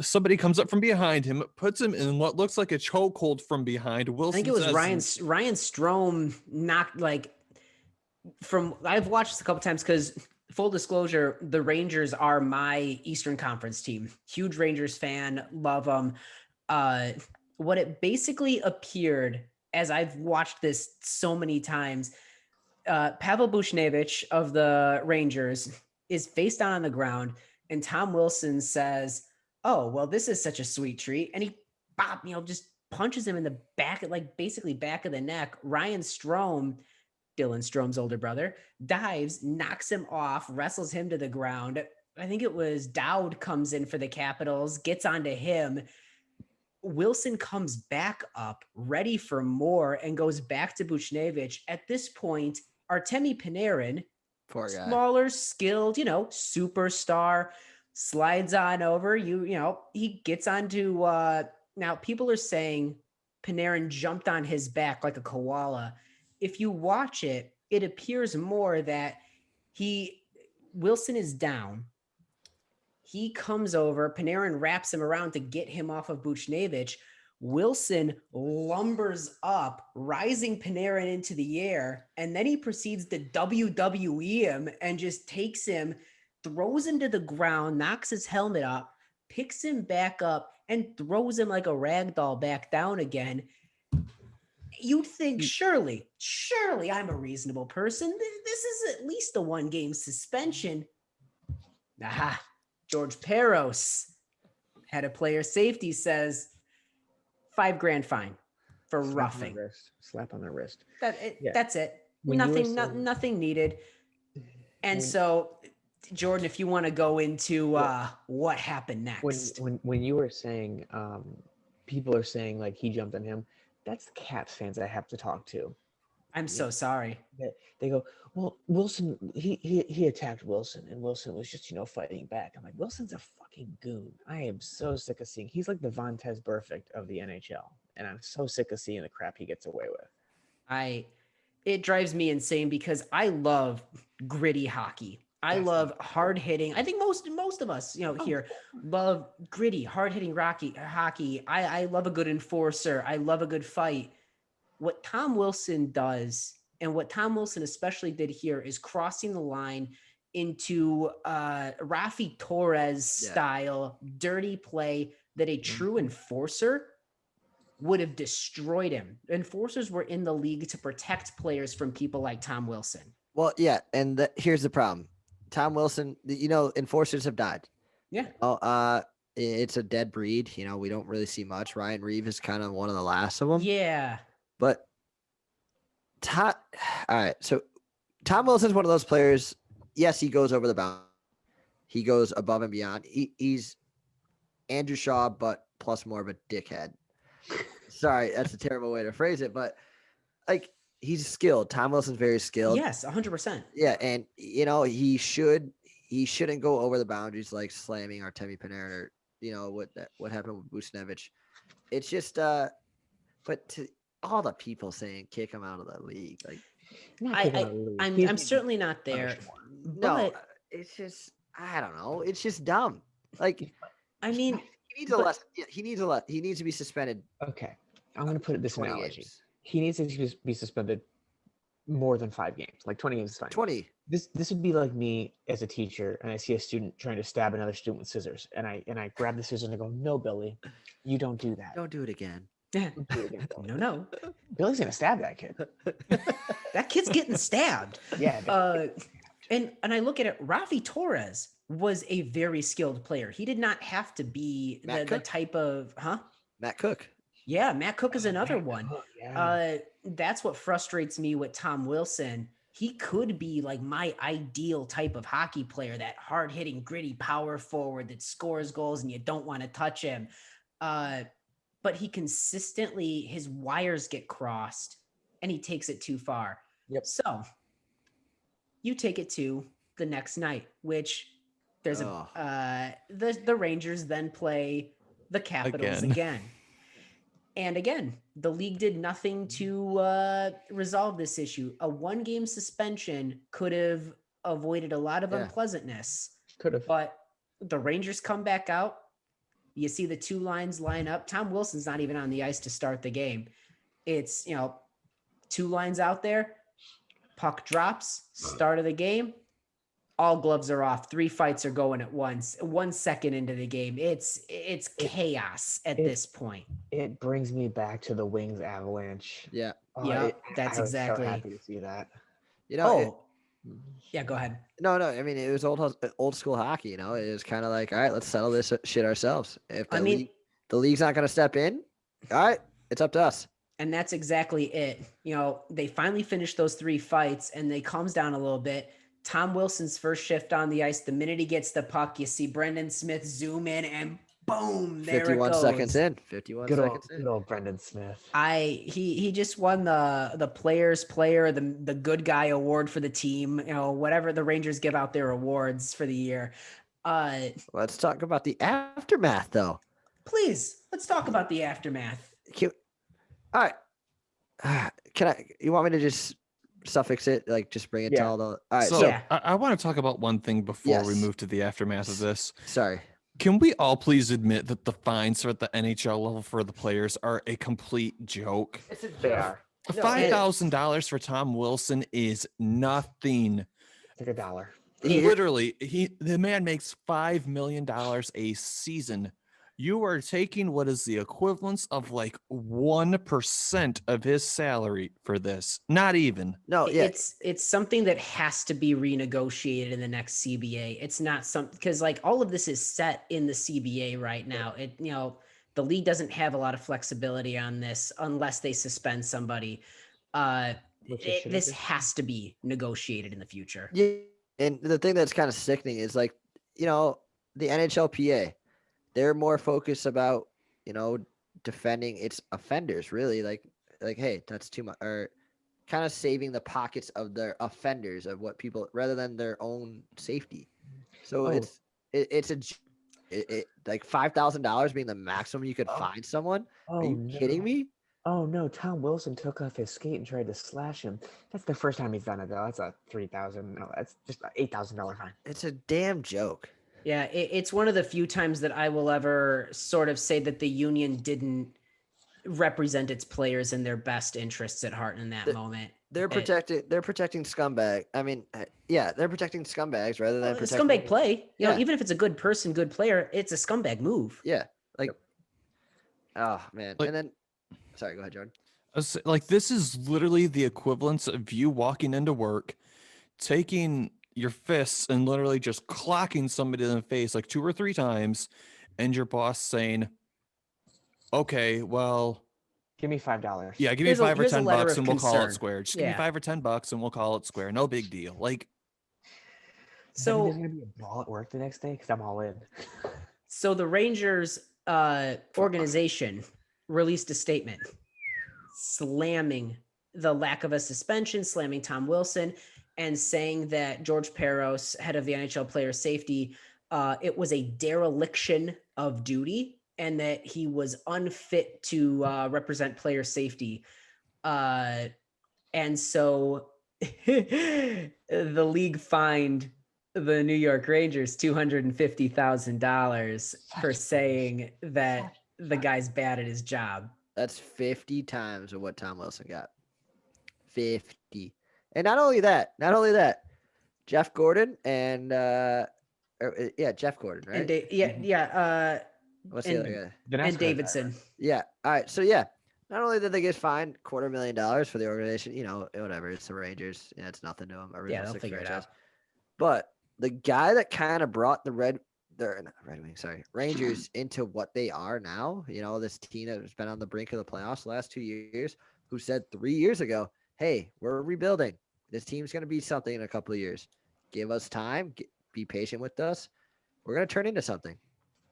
Somebody comes up from behind him, puts him in what looks like a chokehold from behind. Wilson,
I think it was Ryan Strome knocked I've watched this a couple times because full disclosure, the Rangers are my Eastern Conference team. Huge Rangers fan, love them. What it basically appeared as I've watched this so many times, Pavel Buchnevich of the Rangers is face down on the ground, and Tom Wilson says, "Oh, well, this is such a sweet treat," and he just punches him in the back, basically back of the neck. Ryan Strome, Dylan Strome's older brother, dives, knocks him off, wrestles him to the ground. I think it was Dowd comes in for the Capitals, gets onto him. Wilson comes back up, ready for more, and goes back to Buchnevich. At this point, Artemi Panarin, smaller, skilled, superstar, slides on over. He gets onto. Now people are saying Panarin jumped on his back like a koala. If you watch it, it appears more that Wilson is down. He comes over, Panarin wraps him around to get him off of Buchnevich. Wilson lumbers up, rising Panarin into the air, and then he proceeds to WWE him and just takes him, throws him to the ground, knocks his helmet up, picks him back up, and throws him like a rag doll back down again. You'd think, surely I'm a reasonable person. This is at least a 1-game suspension. Aha. George Peros, head of player safety, says $5,000 fine for roughing.
Slap on the wrist.
That's it. Nothing needed. And so, Jordan, if you want to go into what happened next.
When you were saying people are saying like he jumped on him, that's the Caps fans I have to talk to.
I'm so sorry.
They go, well, Wilson, he attacked Wilson, and Wilson was just fighting back. I'm like, Wilson's a fucking goon. I am so sick of seeing. He's like the Vontaze Burfict of the NHL, and I'm so sick of seeing the crap he gets away with.
It drives me insane because I love gritty hockey. I love hard hitting. I think most of us, here love gritty, hard hitting hockey. I love a good enforcer. I love a good fight. What Tom Wilson does, and what Tom Wilson especially did here, is crossing the line into Rafi Torres style dirty play that a true enforcer would have destroyed him. Enforcers were in the league to protect players from people like Tom Wilson.
Well, yeah, and here's the problem. Tom Wilson, enforcers have died.
Yeah.
It's a dead breed. We don't really see much. Ryan Reeve is kind of one of the last of them.
Yeah.
But all right, so Tom Wilson's one of those players. Yes, he goes over the boundary. He goes above and beyond. He's Andrew Shaw, but plus more of a dickhead. Sorry, that's a terrible way to phrase it, but like he's skilled. Tom Wilson's very skilled.
Yes, 100%.
Yeah, and he shouldn't go over the boundaries like slamming Artemi Panarin or what happened with Buchnevich. It's just but to all the people saying kick him out of the league, like
I'm certainly not there.
No, it's just I don't know. It's just dumb. Like
I mean,
he needs he needs to be suspended.
Okay, I'm going to put it this analogy.
Games.
He needs to be suspended more than 5 games. Like 20 games is fine.
20.
This would be like me as a teacher, and I see a student trying to stab another student with scissors, and I grab the scissors and I go, "No, Billy, you don't do that.
Don't do it again."
Don't do it again, Billy."
No.
Billy's gonna stab that kid.
That kid's getting stabbed.
Yeah.
And I look at it, Rafi Torres was a very skilled player. He did not have to be the type of
Matt Cook.
Yeah, Matt Cook is another one.
Yeah.
That's what frustrates me with Tom Wilson. He could be like my ideal type of hockey player, that hard-hitting, gritty power forward that scores goals and you don't want to touch him. But he consistently, his wires get crossed and he takes it too far.
Yep.
So you take it to the next night, which there's the Rangers then play the Capitals again. And again, the league did nothing to resolve this issue. A 1-game suspension could have avoided a lot of unpleasantness.
Could have.
But the Rangers come back out. You see the 2 lines line up. Tom Wilson's not even on the ice to start the game. It's, 2 lines out there. Puck drops, start of the game. All gloves are off. 3 fights are going at once. 1 second into the game, it's chaos at this point.
It brings me back to the Wings Avalanche.
Yeah.
That's
I was
exactly.
so happy to see that.
Yeah, go ahead.
No. I mean, it was old school hockey. It was kind of like, all right, let's settle this shit ourselves. If the league's not going to step in, all right, it's up to us.
And that's exactly it. They finally finished those 3 fights, and they calms down a little bit. Tom Wilson's first shift on the ice. The minute he gets the puck, you see Brendan Smith zoom in, and boom, there
51
it goes.
seconds in. 51 seconds in.
Good old Brendan Smith.
He just won the player's player, the good guy award for the team. Whatever the Rangers give out their awards for the year.
Let's talk about the aftermath, though.
Please, let's talk about the aftermath.
All right. You want me to just suffix it, like just bring it to all the all right,
so I want to talk about one thing before we move to the aftermath of this.
Sorry,
can we all please admit that the fines at the NHL level for the players are a complete joke?
They are.
$5,000 for Tom Wilson is nothing.
It's like $1.
Literally, the man makes $5 million a season. You are taking what is the equivalence of like 1% of his salary for this. Not even.
No, yeah.
It's something that has to be renegotiated in the next CBA. It's not something because like all of this is set in the CBA right now. The league doesn't have a lot of flexibility on this unless they suspend somebody. This has to be negotiated in the future.
Yeah, And the thing that's kind of sickening is like, the NHLPA, they're more focused about, defending its offenders, really. Like, hey, that's too much, or kind of saving the pockets of their offenders of what people rather than their own safety. So
Oh.
it's like $5,000 being the maximum you could find someone. Are you kidding me?
Oh no, Tom Wilson took off his skate and tried to slash him. That's the first time he's done it though. That's a $3,000. No, that's just an $8,000 fine.
It's a damn joke.
Yeah, it's one of the few times that I will ever sort of say that the union didn't represent its players in their best interests at heart in that moment.
They're protecting scumbag. I mean, yeah, they're protecting scumbags rather than protecting
scumbag play. You know,
Yeah.
even if it's a good person, good player, it's a scumbag move.
Yeah, like, oh man, and then, sorry, go ahead, Jordan.
Like, this is literally the equivalence of you walking into work, taking your fists and literally just clocking somebody in the face like 2 or 3 times, and your boss saying, okay, well,
Give me $5.
yeah, give me 5 or 10 bucks and we'll call it
concern.
square. Just give me
Yeah.
5 or 10 bucks and we'll call it square. No big deal. Like,
So there's
So,
gonna be a brawl at work the next day because I'm all in.
so the Rangers organization released a statement slamming the lack of a suspension, slamming Tom Wilson, and saying that George Peros, head of the NHL player safety, it was a dereliction of duty and that he was unfit to represent player safety. And so the league fined the New York Rangers $250,000 for saying that the guy's bad at his job.
That's 50 times of what Tom Wilson got. 50. And not only that, Jeff Gordon and Jeff Gordon, right?
And
What's the other guy?
and Davidson.
Yeah. All right. So yeah, not only did they get fined $250,000 for the organization, whatever, it's the Rangers, it's nothing to them.
Yeah, they'll figure it out.
But the guy that kind of brought the Rangers into what they are now, this team that's been on the brink of the playoffs the last 2 years, who said 3 years ago, hey, we're rebuilding. This team's going to be something in a couple of years. Give us time. Be patient with us. We're going to turn into something.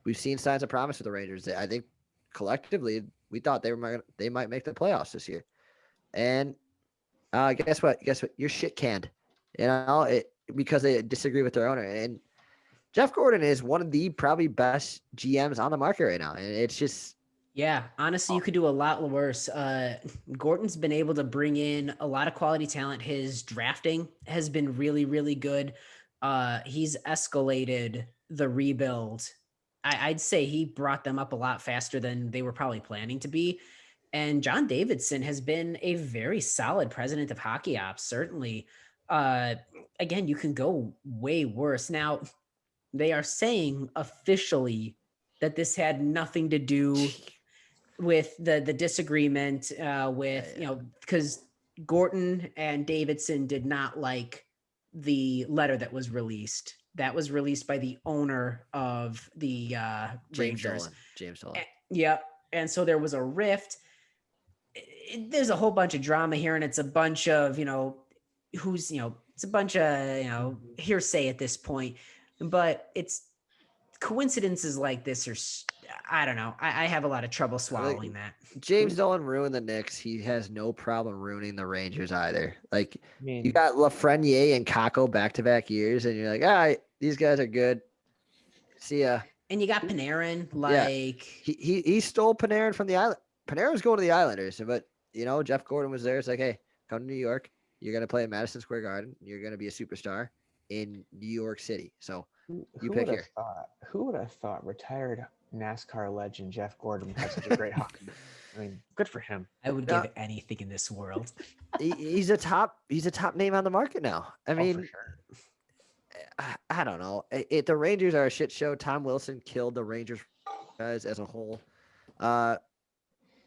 We've seen signs of promise with the Rangers. I think collectively we thought they might make the playoffs this year. And guess what? You're shit canned. Because they disagree with their owner. And Jeff Gordon is one of the probably best GMs on the market right now. And it's just,
yeah, honestly, you could do a lot worse. Gordon's been able to bring in a lot of quality talent. His drafting has been really, really good. He's escalated the rebuild. I'd say he brought them up a lot faster than they were probably planning to be. And John Davidson has been a very solid president of hockey ops, certainly. Again, you can go way worse. Now, they are saying officially that this had nothing to do with the disagreement because Gordon and Davidson did not like the letter that was released. That was released by the owner of the Rangers.
James Dolan.
Yep. And so there was a rift. There's a whole bunch of drama here, and it's a bunch of, it's a bunch of, hearsay at this point. But it's coincidences like this are, I don't know. I have a lot of trouble swallowing that.
James Dolan ruined the Knicks. He has no problem ruining the Rangers either. Like,
I mean,
you got Lafreniere and Kako back-to-back years, and you're like, all right, these guys are good. See ya.
And you got Panarin,
he stole Panarin from the island. Panarin was going to the Islanders, but Jeff Gordon was there. It's like, hey, come to New York. You're gonna play in Madison Square Garden. You're gonna be a superstar in New York City. So you pick here.
Who would have thought retired NASCAR legend Jeff Gordon had such a great hockey? I mean, good for him.
I would give anything in this world.
He's a top name on the market now. I mean,
for sure.
I don't know. The Rangers are a shit show. Tom Wilson killed the Rangers guys as a whole. What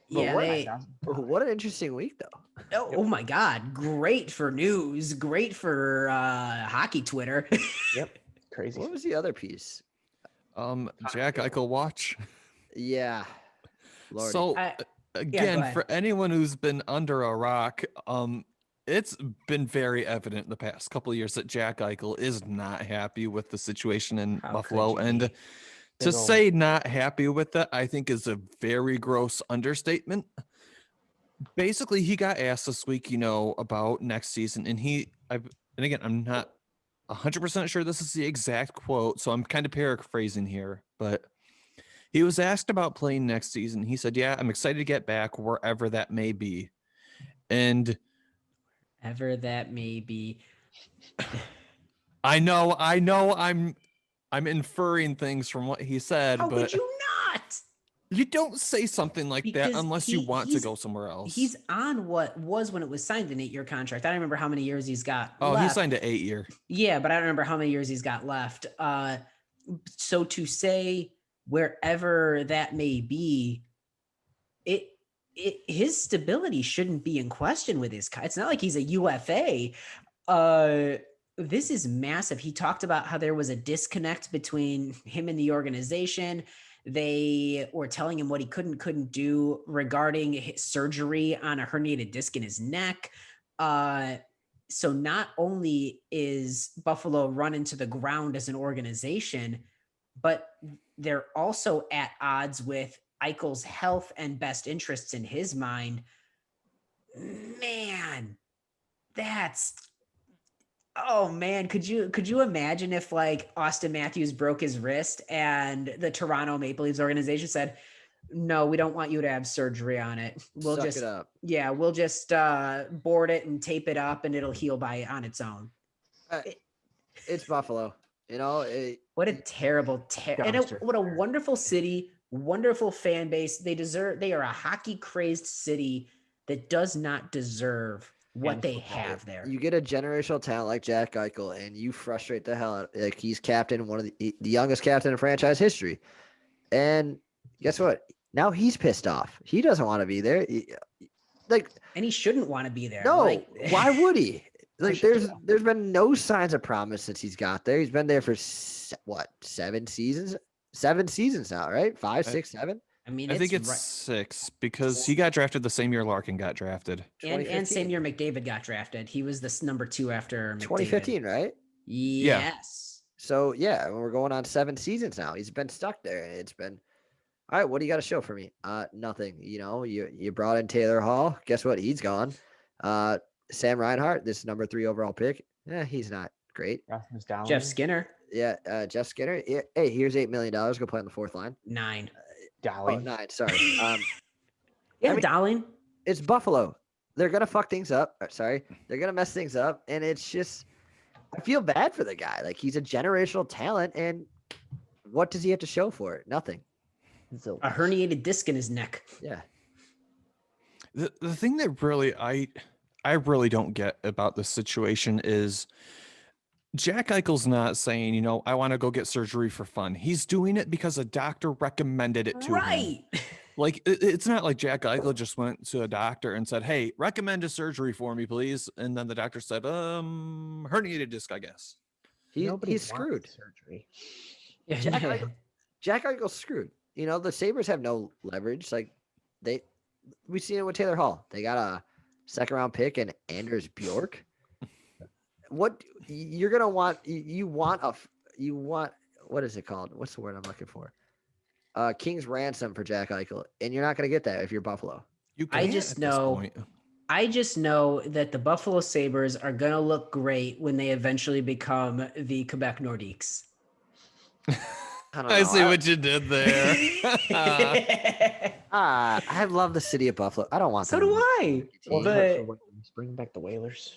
an interesting week, though.
Oh my God. Great for news. Great for hockey Twitter.
Yep. Crazy.
What was the other piece?
Jack Eichel watch.
Yeah. Lordy.
So again, for anyone who's been under a rock, it's been very evident the past couple of years that Jack Eichel is not happy with the situation in
How
Buffalo.
could you
And
be?
to
Big ol'
say not happy with it, I think is a very gross understatement. Basically, he got asked this week, about next season, and and again, I'm not 100% sure this is the exact quote, so I'm kind of paraphrasing here, but he was asked about playing next season. He said, "Yeah, I'm excited to get back wherever that may be." And
Ever that may be.
I know, I'm inferring things from what he said,
How
but
could you not?
you don't say something like that
Because
unless you want to go somewhere else.
He's on what was when it was signed an 8-year contract. I don't remember how many years he's got
Oh,
left.
he signed an 8-year.
Yeah, but I don't remember how many years he's got left. So to say wherever that may be, his stability shouldn't be in question with his. It's not like he's a UFA. This is massive. He talked about how there was a disconnect between him and the organization. They were telling him what he couldn't do regarding his surgery on a herniated disc in his neck. So not only is Buffalo run into the ground as an organization, but they're also at odds with Eichel's health and best interests in his mind. Man, that's oh man, could you imagine if like Austin Matthews broke his wrist and the Toronto Maple Leafs organization said, "No, we don't want you to have surgery on it. We'll
Suck
just
it up.
yeah, we'll just board it and tape it up and it'll heal on its own."
It's Buffalo.
What a terrible and
Dumpster
what a
fire.
wonderful city, wonderful fan base. They are a hockey crazed city that does not deserve what
And
they
football.
have there.
You get a generational talent like Jack Eichel, and you frustrate the hell out. Like he's captain, one of the youngest captain in franchise history. And guess what? Now he's pissed off. He doesn't want to be there.
And he shouldn't want to be there.
No,
Like,
why would he? Like,
should
there's been no signs of promise since he's got there. He's been there for 7 seasons? 7 seasons now, right? 5, 6, 7.
I mean,
I think it's
right.
6 because he got drafted the same year Larkin got drafted.
And same year McDavid got drafted. He was this number 2 after McDavid.
2015, right?
Yes.
So yeah, we're going on 7 seasons now. He's been stuck there, and it's been all right. What do you got to show for me? Nothing. You brought in Taylor Hall. Guess what? He's gone. Sam Reinhart, this number 3 overall pick. He's not great.
Rasmus Dahlin.
Jeff Skinner,
Yeah, Jeff Skinner. Yeah, hey, here's $8 million. Go play on the 4th line.
9.
Oh,
Dahlin.
9. Sorry.
Yeah,
I mean-
Darling.
It's Buffalo. They're gonna fuck things up. Sorry, they're gonna mess things up, and it's just I feel bad for the guy. Like he's a generational talent, and what does he have to show for it? Nothing.
A herniated disc in his neck.
Yeah.
The thing that really I really don't get about this situation is Jack Eichel's not saying, I want to go get surgery for fun. He's doing it because a doctor recommended it to him.
Right.
Like it's not like Jack Eichel just went to a doctor and said, "Hey, recommend a surgery for me, please." And then the doctor said, herniated disc, I guess.
He's
wants
screwed.
Surgery.
Jack Eichel's screwed. The Sabres have no leverage. Like we seen it with Taylor Hall. They got a 2nd round pick and Anders Bjork. What you're gonna want? You want what is it called? What's the word I'm looking for? King's ransom for Jack Eichel, and you're not gonna get that if you're Buffalo.
You
I
can't
just
at this
know-
point.
I just know that the Buffalo Sabres are going to look great when they eventually become the Quebec Nordiques.
I don't know.
I see what you did there.
I love the city of Buffalo. I don't want.
So
them
do
to
I.
be a
Well,
team.
But
bring back the Whalers.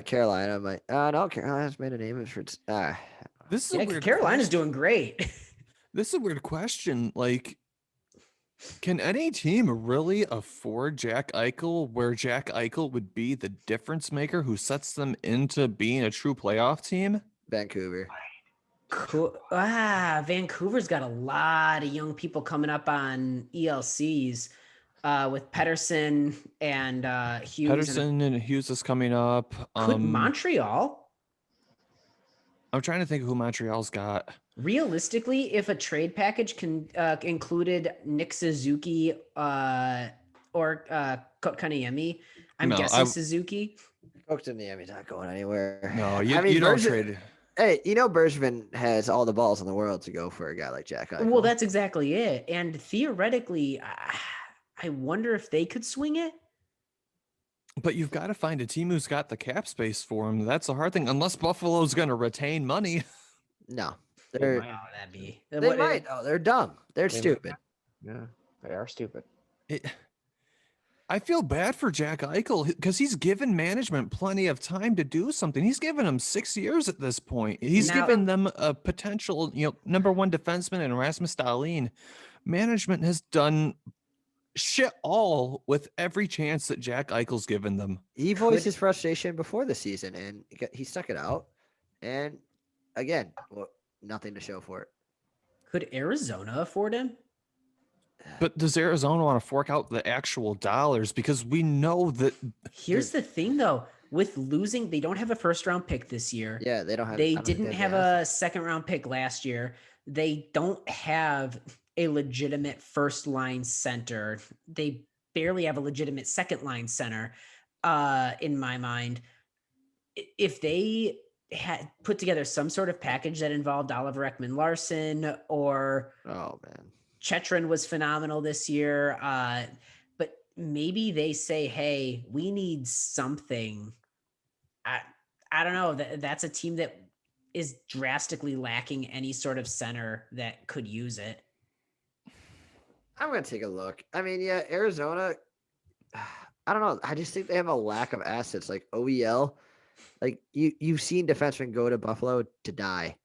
Carolina might. No, Carolina's made a name for.
This is a
yeah,
weird
Carolina's
question.
doing great.
This is a weird question. Like, can any team really afford Jack Eichel where Jack Eichel would be the difference maker who sets them into being a true playoff team?
Vancouver.
Cool. Vancouver's got a lot of young people coming up on ELCs with Pedersen and Hughes.
Pedersen and Hughes is coming up.
Could Montreal,
I'm trying to think of who Montreal's got.
realistically, if a trade package included Nick Suzuki or Kotkaniemi, I'm
No,
guessing Suzuki.
Kotkaniemi's not going anywhere.
No,
I
you
mean,
don't
Bergevin-
trade.
Hey, Bergevin has all the balls in the world to go for a guy like Jack Eichel.
Well, that's exactly it. And theoretically, I wonder if they could swing it.
But you've got to find a team who's got the cap space for him. That's the hard thing. Unless Buffalo's going to retain money.
No,
Oh,
they're
that'd be.
they might. Oh, they're dumb. They're
They might.
stupid.
Yeah, they are stupid.
I feel bad for Jack Eichel because he's given management plenty of time to do something. He's given them 6 years at this point. He's
Now-
given them a potential, number one defenseman in Rasmus Dahlin. Management has done shit all with every chance that Jack Eichel's given them.
He voiced his frustration before the season, and he stuck it out. And again, nothing to show for it.
Could Arizona afford him?
But does Arizona want to fork out the actual dollars? Because we know that
Here's the thing, though. With losing, they don't have a first round pick this year.
Yeah, they don't have.
They
I don't think
didn't
they
have
the
a second round pick last year. They don't have a legitimate first line center. They barely have a legitimate second line center, in my mind. If they had put together some sort of package that involved Oliver Ekman Larson, or
Oh man.
Chetron was phenomenal this year, but maybe they say, hey, we need something. I don't know. That's a team that is drastically lacking any sort of center that could use it.
I'm gonna take a look. I mean, yeah, Arizona. I don't know. I just think they have a lack of assets, like OEL. Like you've seen defensemen go to Buffalo to die,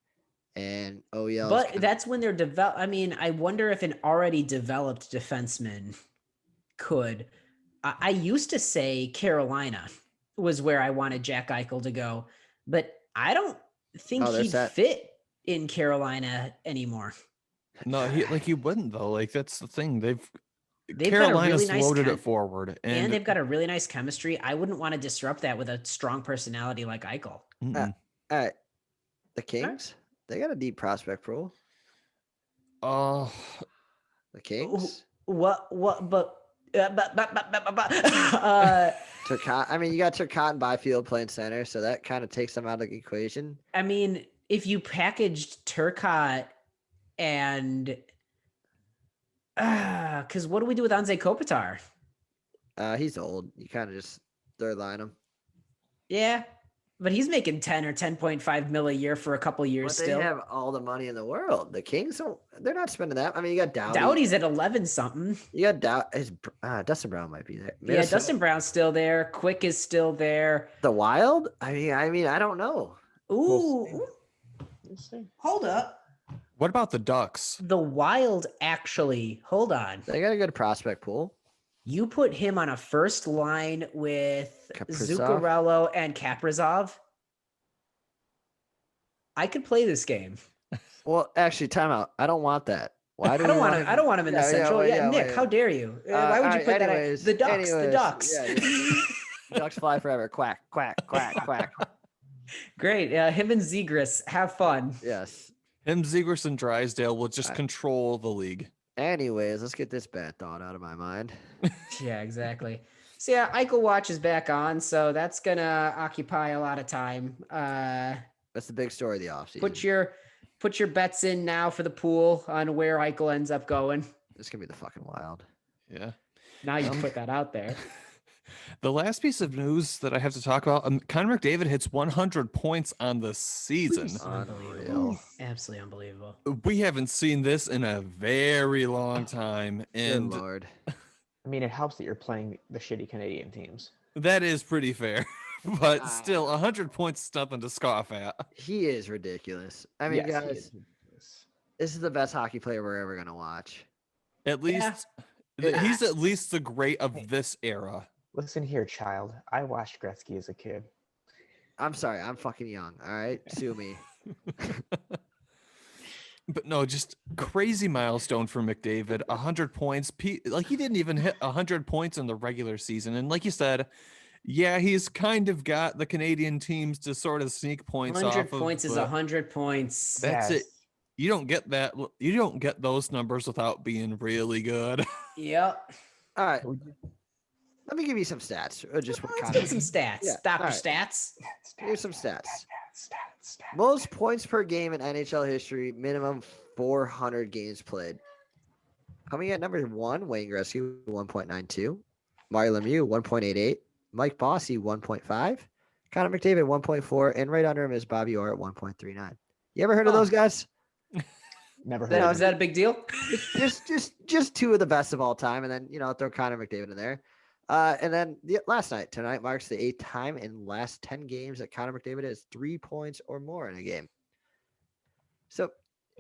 and OEL.
But that's when they're developed. I mean, I wonder if an already developed defenseman could. I used to say Carolina was where I wanted Jack Eichel to go, but I don't think he'd fit in Carolina anymore.
no, he wouldn't though. Like that's the thing. They've
got a
Carolina's
really nice
loaded it forward,
and they've got a really nice chemistry. I wouldn't want to disrupt that with a strong personality like Eichel.
The Kings, they got a deep prospect pool.
Oh,
The Kings.
But
Turcotte. I mean, you got Turcotte and Byfield playing center, so that kind of takes them out of the equation.
I mean, if you packaged Turcotte and because what do we do with Anze Kopitar?
He's old. You kind of just third line him.
Yeah, but he's making 10 or 10.5 mil a year for a couple years
But
still.
they have all the money in the world. The Kings don't. They're not spending that. I mean, you got Doughty.
Doughty's at 11 something.
You got Dustin Brown might be there.
Yeah, Dustin Brown's still there. Quick is still there.
The Wild. I mean, I don't know.
Ooh,
We'll see.
hold up.
what about the Ducks?
The Wild actually. Hold on.
They got a good prospect pool.
You put him on a first line with
Kaprizov?
Zuccarello and Kaprizov. I could play this game.
Well, actually, timeout. I don't want that. Why do
I don't want him. I don't want him in the Central. Yeah, Nick,
wait.
how dare you? Why would you put that?
Anyways,
The Ducks. The Ducks.
Yeah. Ducks fly forever. Quack, quack, quack, quack.
Great. Him and Zegras, have fun.
Yes.
Him, Zegras, and Drysdale will just control the league.
Anyways, let's get this bad thought out of my mind.
Yeah, exactly. So yeah, Eichel Watch is back on, so that's gonna occupy a lot of time.
That's the big story of the offseason.
Put your bets in now for the pool on where Eichel ends up going.
This could be the fucking Wild.
Yeah.
Now you put that out there.
The last piece of news that I have to talk about, Connor McDavid hits 100 points on the season.
Unreal.
Absolutely unbelievable.
We haven't seen this in a very long time.
Good
And
Lord.
I mean, it helps that you're playing the shitty Canadian teams.
that is pretty fair. But still, 100 points is nothing to scoff at.
He is ridiculous. I mean,
Yes, he
guys,
is.
this is the best hockey player we're ever going to watch.
At least, he's at least the great of this era.
Listen here, child. I watched Gretzky as a kid.
I'm sorry. I'm fucking young. All right. Sue me.
But no, just crazy milestone for McDavid. 100 points. Like he didn't even hit 100 points in the regular season. And like you said, yeah, he's kind of got the Canadian teams to sort of sneak points
100
off of.
points is
but
100 points.
That's it. You don't get that. You don't get those numbers without being really good.
Yep.
All right. Let me give you some stats. Just what
Let's
kind
get
of
some stats.
Yeah,
Dr.
all right.
Stats.
Here's some stats. Most points per game in NHL history, minimum 400 games played. Coming at number 1, Wayne Gretzky, 1.92. Mario Lemieux, 1.88. Mike Bossy, 1.5. Connor McDavid, 1.4. And right under him is Bobby Orr at 1.39. You ever heard of those guys?
Never heard
You know,
of
Is
him.
that a big deal?
just two of the best of all time, and then throw Connor McDavid in there. And then tonight marks the 8th time in the last 10 games that Connor McDavid has 3 points or more in a game. So,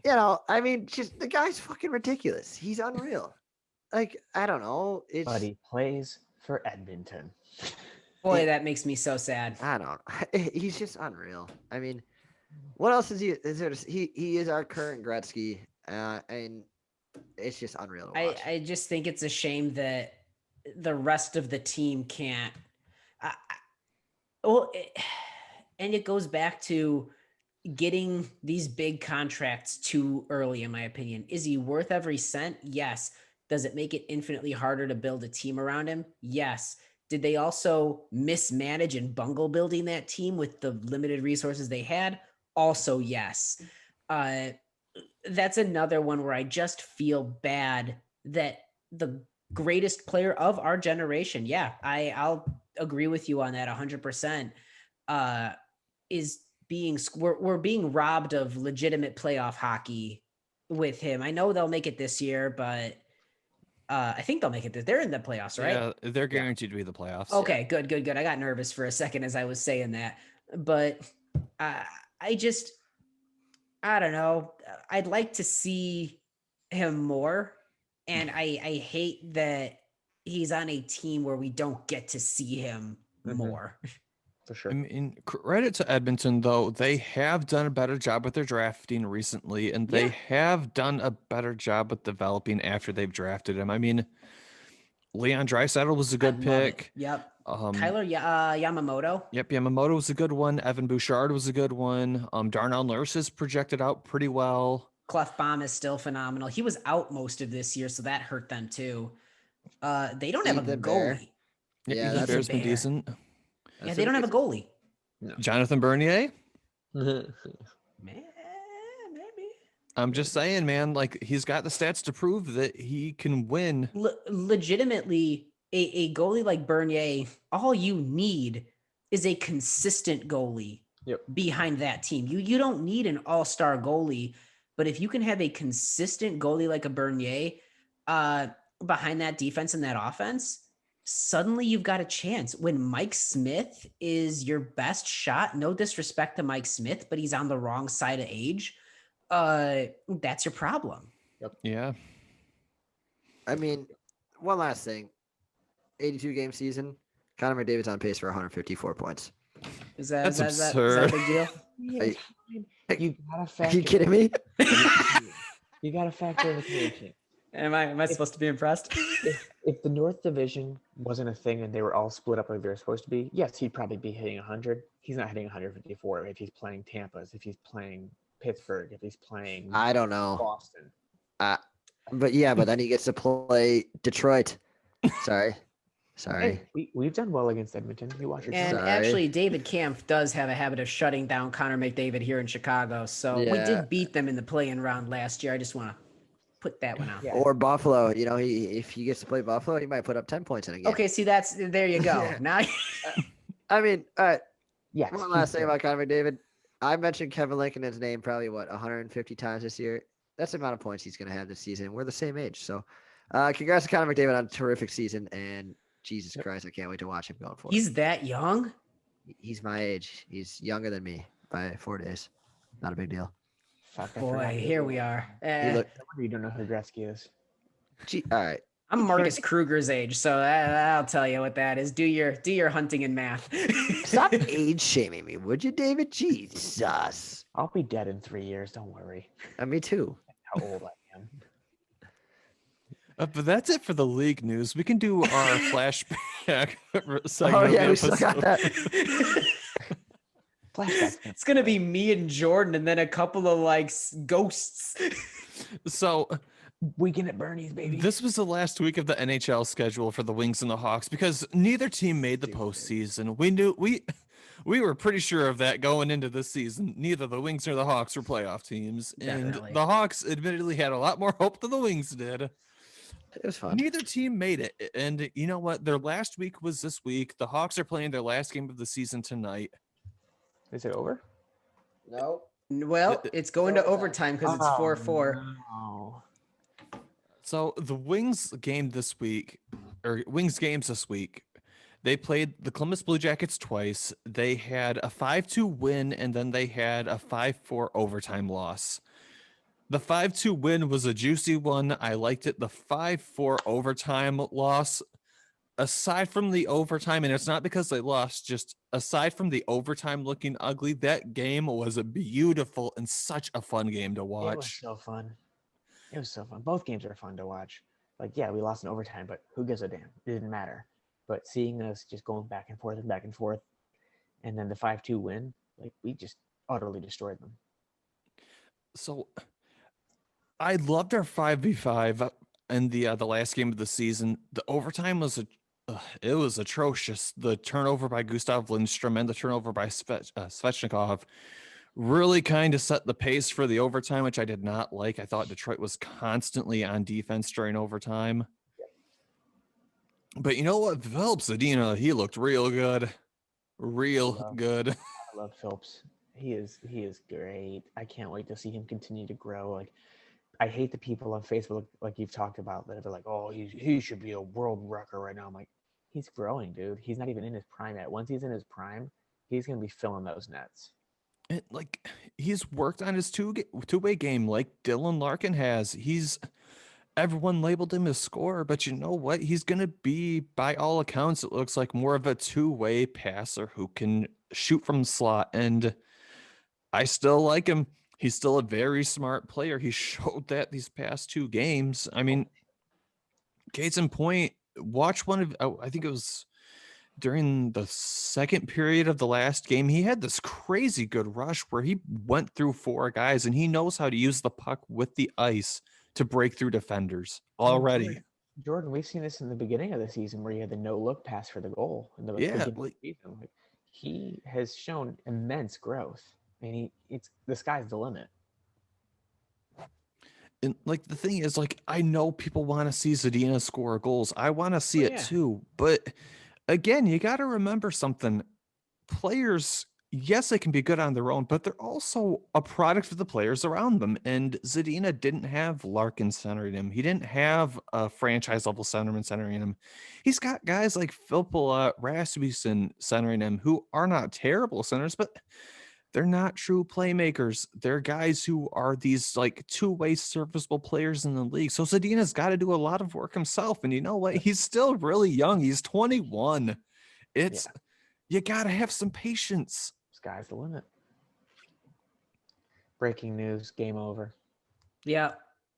I mean, just the guy's fucking ridiculous. He's unreal. Like, I don't know.
But he plays for Edmonton.
Boy, that makes me so sad.
I don't. He's just unreal. I mean, what else is he? He is our current Gretzky, and it's just unreal to watch.
I just think it's a shame that the rest of the team can't. And it goes back to getting these big contracts too early, in my opinion. Is he worth every cent? Yes. Does it make it infinitely harder to build a team around him? Yes. Did they also mismanage and bungle building that team with the limited resources they had? Also, yes. That's another one where I just feel bad that the greatest player of our generation, I'll agree with you on that 100%, is we're being robbed of legitimate playoff hockey with him. I know they'll make it this year, but I think they'll make it. They're in the playoffs, right?
Yeah, they're guaranteed to be the playoffs.
Okay, good. I got nervous for a second as I was saying that, but I don't know. I'd like to see him more, and I hate that he's on a team where we don't get to see him more.
For sure.
I mean, credit to Edmonton, though. They have done a better job with their drafting recently, and they have done a better job with developing after they've drafted him. I mean, Leon Draisaitl was a good pick.
Yep.
Kyler
Yamamoto.
Yep, Yamamoto was a good one. Evan Bouchard was a good one. Darnell Nurse is projected out pretty well.
Clefbaum is still phenomenal. He was out most of this year, so that hurt them too. They don't have a goalie.
Yeah,
Ethan
that's
Bear's been
Bear.
decent.
Yeah, they don't have a goalie.
Jonathan Bernier.
Man, maybe.
I'm just saying, man, like he's got the stats to prove that he can win.
Legitimately, a goalie like Bernier, all you need is a consistent goalie behind that team. You don't need an all-star goalie, but if you can have a consistent goalie like a Bernier behind that defense and that offense, suddenly you've got a chance. When Mike Smith is your best shot, no disrespect to Mike Smith, but he's on the wrong side of age, that's your problem.
Yeah.
I mean, one last thing. 82 game season. Connor McDavid's on pace for 154 points.
Is that
absurd.
a big deal?
You gotta
Are
factor.
you kidding me?
You gotta factor in the coaching.
Am I supposed to be impressed?
If the North Division wasn't a thing and they were all split up like they were supposed to be, yes, he'd probably be hitting 100. He's not hitting 154 if he's playing Tampa's, if he's playing Pittsburgh, if he's playing
I don't know.
Boston.
But then he gets to play Detroit. Sorry.
Hey, we've done well against Edmonton. You watch your
And
Sorry.
actually, David Kampf does have a habit of shutting down Connor McDavid here in Chicago. So we
Yeah.
did beat them in the play-in round last year. I just want to put that one out.
Yeah.
Or Buffalo. If he gets to play Buffalo, he might put up 10 points in a game.
Okay, see, there you go. Now,
I mean, all right.
Yes.
One last thing about Connor McDavid. I mentioned Kevin Lincoln's name probably 150 times this year. That's the amount of points he's going to have this season. We're the same age. So congrats to Connor McDavid on a terrific season. And Jesus Christ, I can't wait to watch him going forward.
he's that young?
He's my age. He's younger than me by 4 days. Not a big deal.
Fuck, I
Boy,
forgot.
here we are.
No wonder you don't know who Gretzky is.
All right.
I'm Marcus Kruger's age, so I'll tell you what that is. Do your hunting and math.
Stop age shaming me, would you, David? Jesus.
I'll be dead in 3 years. Don't worry.
Me too.
How old I am.
But that's it for the league news. We can do our flashback segment.
Oh,
of
yeah,
the
we still got
episode.
that.
Flashback.
It's gonna be me and Jordan, and then a couple of ghosts.
So
Weekend at Bernie's, baby.
This was the last week of the NHL schedule for the Wings and the Hawks because neither team made the postseason. We were pretty sure of that going into this season. Neither the Wings nor the Hawks were playoff teams,
Definitely.
and the Hawks admittedly had a lot more hope than the Wings did.
It was fun.
Neither team made it, and you know what? Their last week was this week. The Hawks are playing their last game of the season tonight.
Is it over?
No.
Well, it's going to overtime because it's 4-4.
No.
So the Wings game this week, or Wings games this week, they played the Columbus Blue Jackets twice. They had a 5-2 win, and then they had a 5-4 overtime loss. The 5-2 win was a juicy one. I liked it. The 5-4 overtime loss, aside from the overtime, and it's not because they lost, just aside from the overtime looking ugly, that game was a beautiful and such a fun game to watch.
It was so fun. It was so fun. Both games are fun to watch. Like, yeah, we lost in overtime, but who gives a damn? It didn't matter. But seeing us just going back and forth, and then the 5-2 win, like, we just utterly destroyed them.
So I loved our 5v5 in the last game of the season. The overtime was it was atrocious. The turnover by Gustav Lindstrom and the turnover by Svechnikov really kind of set the pace for the overtime, which I did not like. I thought Detroit was constantly on defense during overtime. But you know what? Philip Zadina, he looked real good. Good.
I love Phillips. He is great. I can't wait to see him continue to grow. Like, I hate the people on Facebook, like you've talked about, that are like, oh, he should be a world record right now. I'm like, he's growing, dude. He's not even in his prime yet. Once he's in his prime, he's going to be filling those nets.
And like, he's worked on his two-way game like Dylan Larkin has. Everyone labeled him a scorer, but you know what? He's going to be, by all accounts, it looks like more of a two-way passer who can shoot from the slot. And I still like him. He's still a very smart player. He showed that these past two games. I mean, case in point, watch I think it was during the second period of the last game, he had this crazy good rush where he went through four guys, and he knows how to use the puck with the ice to break through defenders already.
Jordan, we've seen this in the beginning of the season where he had the no-look pass for the goal in the beginning of the season. Like, he has shown immense growth, and the sky's the limit.
And like, the thing is, like, I know people want to see Zadina score goals. I want to see it too, but again, you got to remember something. Players, yes, they can be good on their own, but they're also a product of the players around them. And Zadina didn't have Larkin centering him. He didn't have a franchise level centerman centering him. He's got guys like Filppula, Rasmussen centering him, who are not terrible centers, but they're not true playmakers. They're guys who are these like two-way serviceable players in the league. So Zadina's got to do a lot of work himself. And you know what? He's still really young. He's 21. You got to have some patience.
Sky's the limit. Breaking news, game over.
Yeah.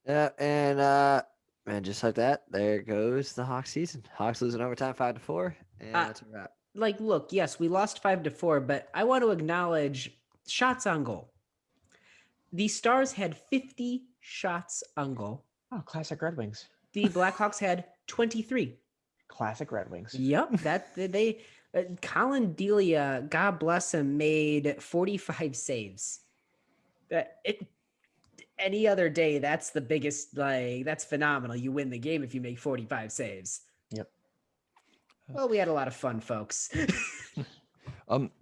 Yeah, and just like that, there goes the Hawks season. Hawks losing overtime 5-4, and that's a wrap.
Like, look, yes, we lost 5-4, but I want to acknowledge shots on goal. The Stars had 50 shots on goal.
Oh, classic Red Wings.
The Blackhawks had 23.
Classic Red Wings.
Yep, Colin Delia, God bless him, made 45 saves. Any other day, that's the biggest, that's phenomenal. You win the game if you make 45 saves.
Yep.
Well, we had a lot of fun, folks.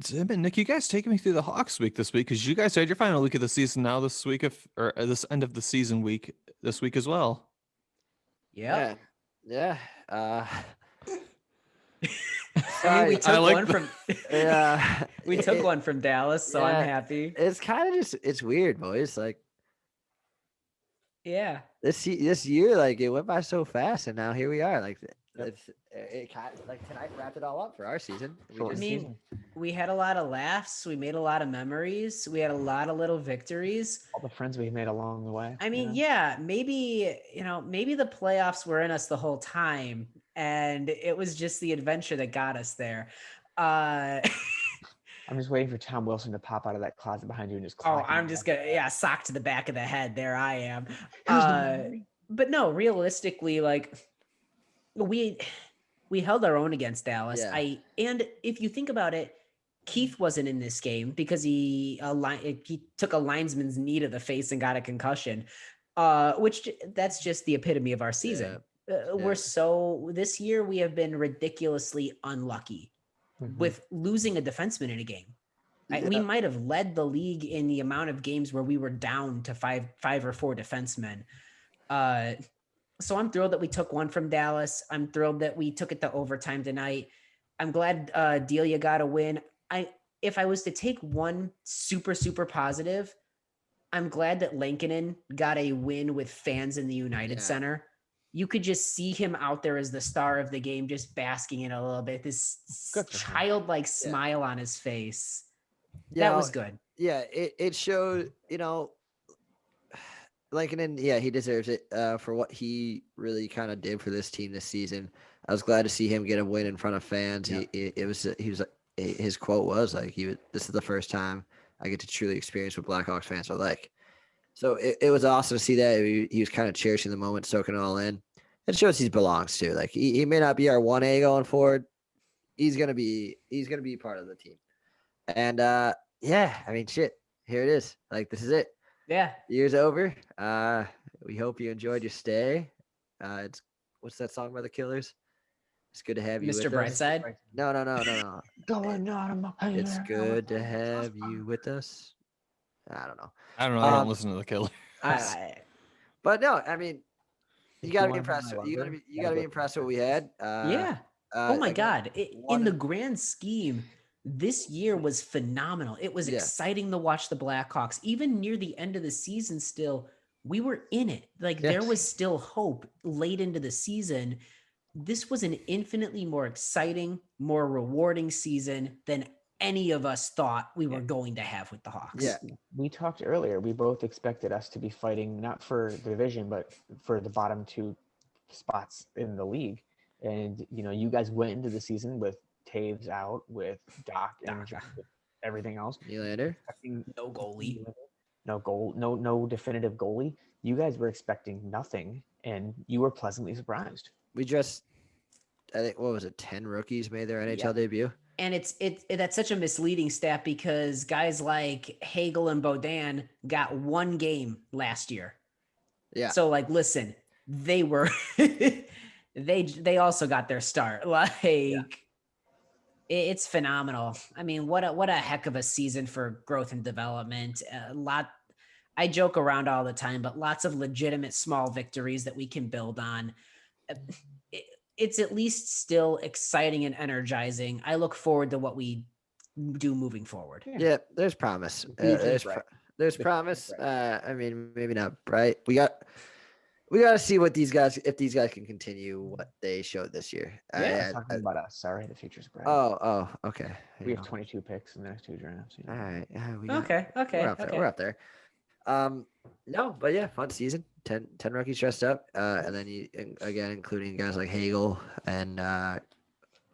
Tim and Nick, you guys taking me through the Hawks week this week, because you guys had your final week of the season now this week, or this end of the season week this week as well.
Yep.
Yeah.
I mean, we took one from we took
it,
one from Dallas, so I'm happy.
It's kind of it's weird, boys. Like, this year, like, it went by so fast, and now here we are. Like, it kind of, like, tonight wrapped it all up for our season.
We had a lot of laughs. We made a lot of memories. We had a lot of little victories.
All the friends we made along the way.
I mean, maybe the playoffs were in us the whole time, and it was just the adventure that got us there.
I'm just waiting for Tom Wilson to pop out of that closet behind you and just.
I'm just gonna sock to the back of the head. There I am. but no, realistically, like we held our own against Dallas.
Yeah.
And if you think about it, Keith wasn't in this game because he took a linesman's knee to the face and got a concussion. Which that's just the epitome of our season. This year we have been ridiculously unlucky with losing a defenseman in a game. We might have led the league in the amount of games where we were down to five or four defensemen. So I'm thrilled that we took one from Dallas. I'm thrilled that we took it to overtime tonight. I'm glad Delia got a win. If I was to take one super, super positive, I'm glad that Lankinen got a win with fans in the United Center. You could just see him out there as the star of the game, just basking in a little bit. This childlike smile on his face. That was good.
Yeah, it showed, Lankinen, he deserves it for what he really kind of did for this team this season. I was glad to see him get a win in front of fans. Yeah. His quote was like, this is the first time I get to truly experience what Blackhawks fans are like. So it was awesome to see that. He was kind of cherishing the moment, soaking it all in. It shows he belongs to. Like he may not be our 1A going forward. He's gonna be part of the team. And shit. Here it is. Like this is it.
Yeah.
Year's over. We hope you enjoyed your stay. It's what's that song by the Killers? It's good to have you,
Mr.
with us.
Brightside.
No.
Going on.
It's good to have you with us. I don't know.
I don't listen to the Killers.
But no, I mean, you gotta be impressed. You gotta be impressed with what we had.
Oh my God! In the grand scheme, this year was phenomenal. It was exciting to watch the Blackhawks. Even near the end of the season, still we were in it. Like there was still hope late into the season. This was an infinitely more exciting, more rewarding season than any of us thought we were going to have with the Hawks.
Yeah, we talked earlier. We both expected us to be fighting not for the division, but for the bottom two spots in the league. And you guys went into the season with Taves out, with Doc injured, with everything else.
Nylander,
no goalie,
no definitive goalie. You guys were expecting nothing, and you were pleasantly surprised.
We just, I think, what was it? 10 rookies made their NHL debut.
And that's such a misleading stat because guys like Hagel and Bodin got one game last year.
Yeah.
So listen, they were they also got their start. It's phenomenal. I mean, what a heck of a season for growth and development. I joke around all the time, but lots of legitimate small victories that we can build on. It's at least still exciting and energizing. I look forward to what we do moving forward.
Yeah, there's promise. There's promise. I mean, maybe not bright. We got to see if these guys can continue what they showed this year.
Talking about us. Sorry, the future's bright.
Oh, okay.
We have 22 picks in the next two drafts.
All right.
Okay.
We're up there. No, but yeah, fun season. 10 rookies dressed up. And then you again, including guys like Hagel and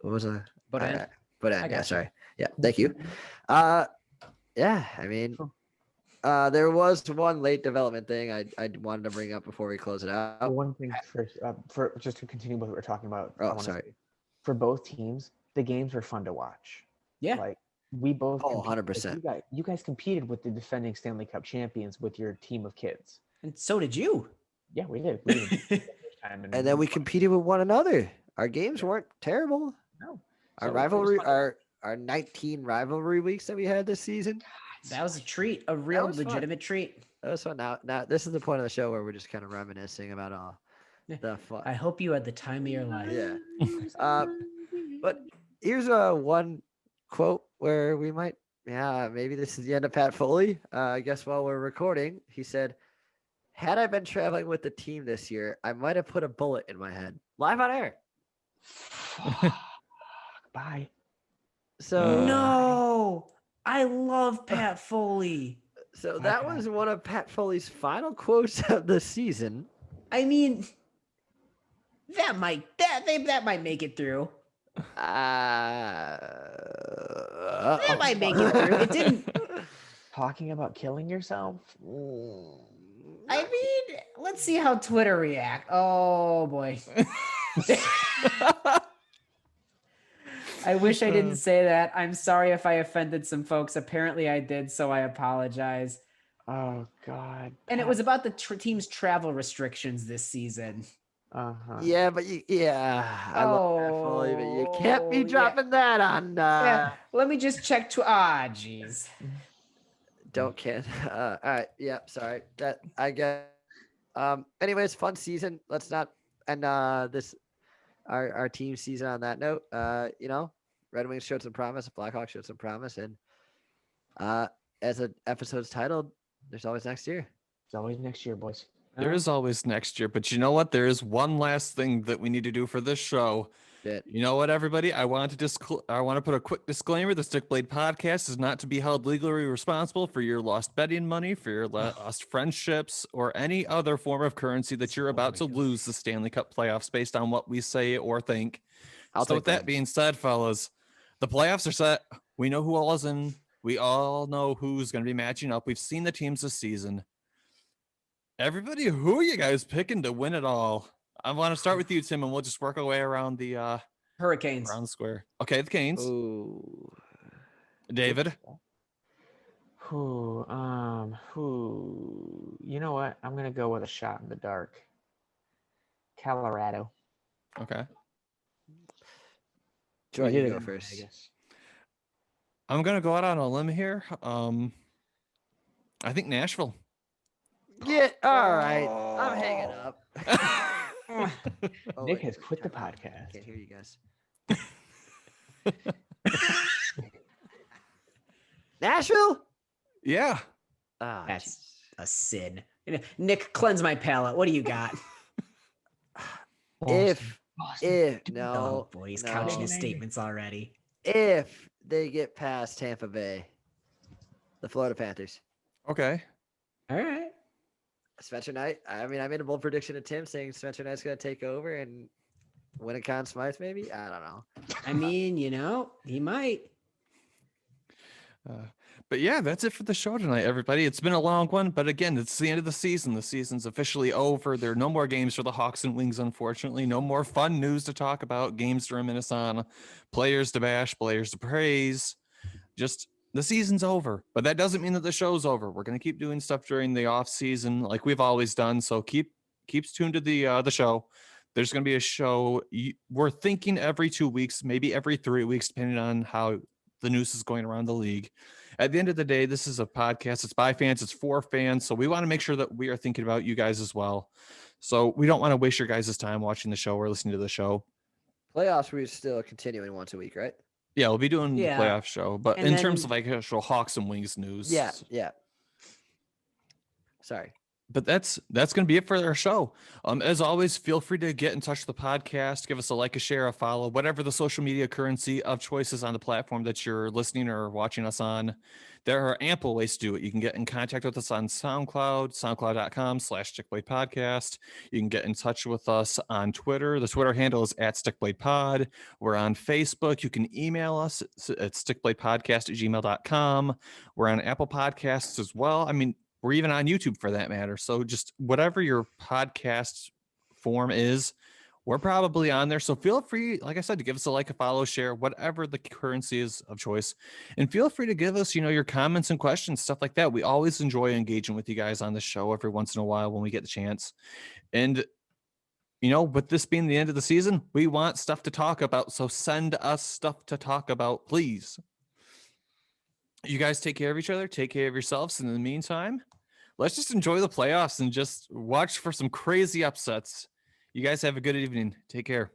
what was it?
Bodin.
Yeah, sorry. Yeah, thank you. I mean, there was one late development thing I wanted to bring up before we close it out.
One thing first, for just to continue with what we're talking about.
Oh, sorry.
For both teams, the games were fun to watch.
Yeah.
Like we both.
100%.
You guys competed with the defending Stanley Cup champions with your team of kids.
And so did you.
Yeah, we did.
And then we competed with one another. Our games weren't terrible.
No.
Our rivalry, our 19 rivalry weeks that we had this season.
That was a treat, a real legitimate treat.
That was fun. Now this is the point of the show where we're just kind of reminiscing about all the fun.
I hope you had the time of your life.
Yeah. But here's one quote where we might, maybe this is the end of Pat Foley. I guess while we're recording, he said, "Had I been traveling with the team this year, I might have put a bullet in my head." Live on air.
Bye.
So
no, I love Pat Foley.
So that was one of Pat Foley's final quotes of the season.
I mean, that might make it through. That might make it through. It didn't.
Talking about killing yourself?
I mean, let's see how Twitter react. Oh boy. I wish I didn't say that. I'm sorry if I offended some folks. Apparently I did, so I apologize.
Oh God.
And it was about the team's travel restrictions this season.
Uh-huh.
Yeah, but I love that fully, but you can't be
yeah.
dropping that on.
Yeah, let me just check to jeez.
Don't kid. All right. Yeah. Sorry. That I get. Anyways, fun season. Let's not end this our team season on that note. Red Wings showed some promise. Blackhawks showed some promise, and as an episode's titled, there's always next year.
It's always next year, boys.
There is always next year, but you know what? There is one last thing that we need to do for this show.
Shit.
You know what, everybody? I want to put a quick disclaimer. The Stick Blade Podcast is not to be held legally responsible for your lost betting money, for your lost friendships, or any other form of currency that you're about to lose the Stanley Cup playoffs based on what we say or think. So with that being said, fellas, the playoffs are set. We know who all is in. We all know who's going to be matching up. We've seen the teams this season. Everybody, who are you guys picking to win it all? I want to start with you, Tim, and we'll just work our way around the
Hurricanes.
around the square. Okay, the Canes.
Ooh.
David.
You know what? I'm gonna go with a shot in the dark. Colorado.
Okay.
Joy, you go
I
first.
guess.
I'm gonna go out on a limb here. I think Nashville.
Yeah. All right. I'm hanging up.
Nick
wait,
has quit the
turn on.
podcast.
Can't hear you guys. Nashville?
Yeah.
Ah,
That's a sin. Nick, cleanse my palate. What do you got?
if no,
Oh boy, he's couching his
no.
statements already.
if they get past Tampa Bay, the Florida Panthers.
Okay.
All right.
Spencer Knight. I mean, I made a bold prediction of Tim saying Spencer Knight's going to take over and win a Conn Smythe, maybe. I don't know.
I mean, he might.
But yeah, that's it for the show tonight, everybody. It's been a long one, but again, it's the end of the season. The season's officially over. There are no more games for the Hawks and Wings, unfortunately. No more fun news to talk about, games to reminisce on, players to bash, players to praise. Just the season's over, but that doesn't mean that the show's over. We're going to keep doing stuff during the off season like we've always done. So keeps tuned to the show. There's going to be a show. We're thinking every 2 weeks, maybe every 3 weeks, depending on how the news is going around the league. At the end of the day, this is a podcast. It's by fans. It's for fans. So we want to make sure that we are thinking about you guys as well. So we don't want to waste your guys' time watching the show or listening to the show.
Playoffs, we're still continuing once a week, right?
Yeah, we'll be doing the playoff show, but
And
in
then-
terms of like actual Hawks and Wings news.
Yeah. Sorry.
But that's going to be it for our show. As always, feel free to get in touch with the podcast. Give us a like, a share, a follow, whatever the social media currency of choice is on the platform that you're listening or watching us on. There are ample ways to do it. You can get in contact with us on SoundCloud, soundcloud.com/stickbladepodcast. You can get in touch with us on Twitter. The Twitter handle is @stickbladepod. We're on Facebook. You can email us at stickbladepodcast@gmail.com. We're on Apple Podcasts as well. I mean, we're even on YouTube for that matter. So just whatever your podcast form is, we're probably on there. So feel free, like I said, to give us a like, a follow, share, whatever the currency is of choice. And feel free to give us, your comments and questions, stuff like that. We always enjoy engaging with you guys on the show every once in a while when we get the chance. And, with this being the end of the season, we want stuff to talk about. So send us stuff to talk about, please. You guys take care of each other. Take care of yourselves. And in the meantime, let's just enjoy the playoffs and just watch for some crazy upsets. You guys have a good evening. Take care.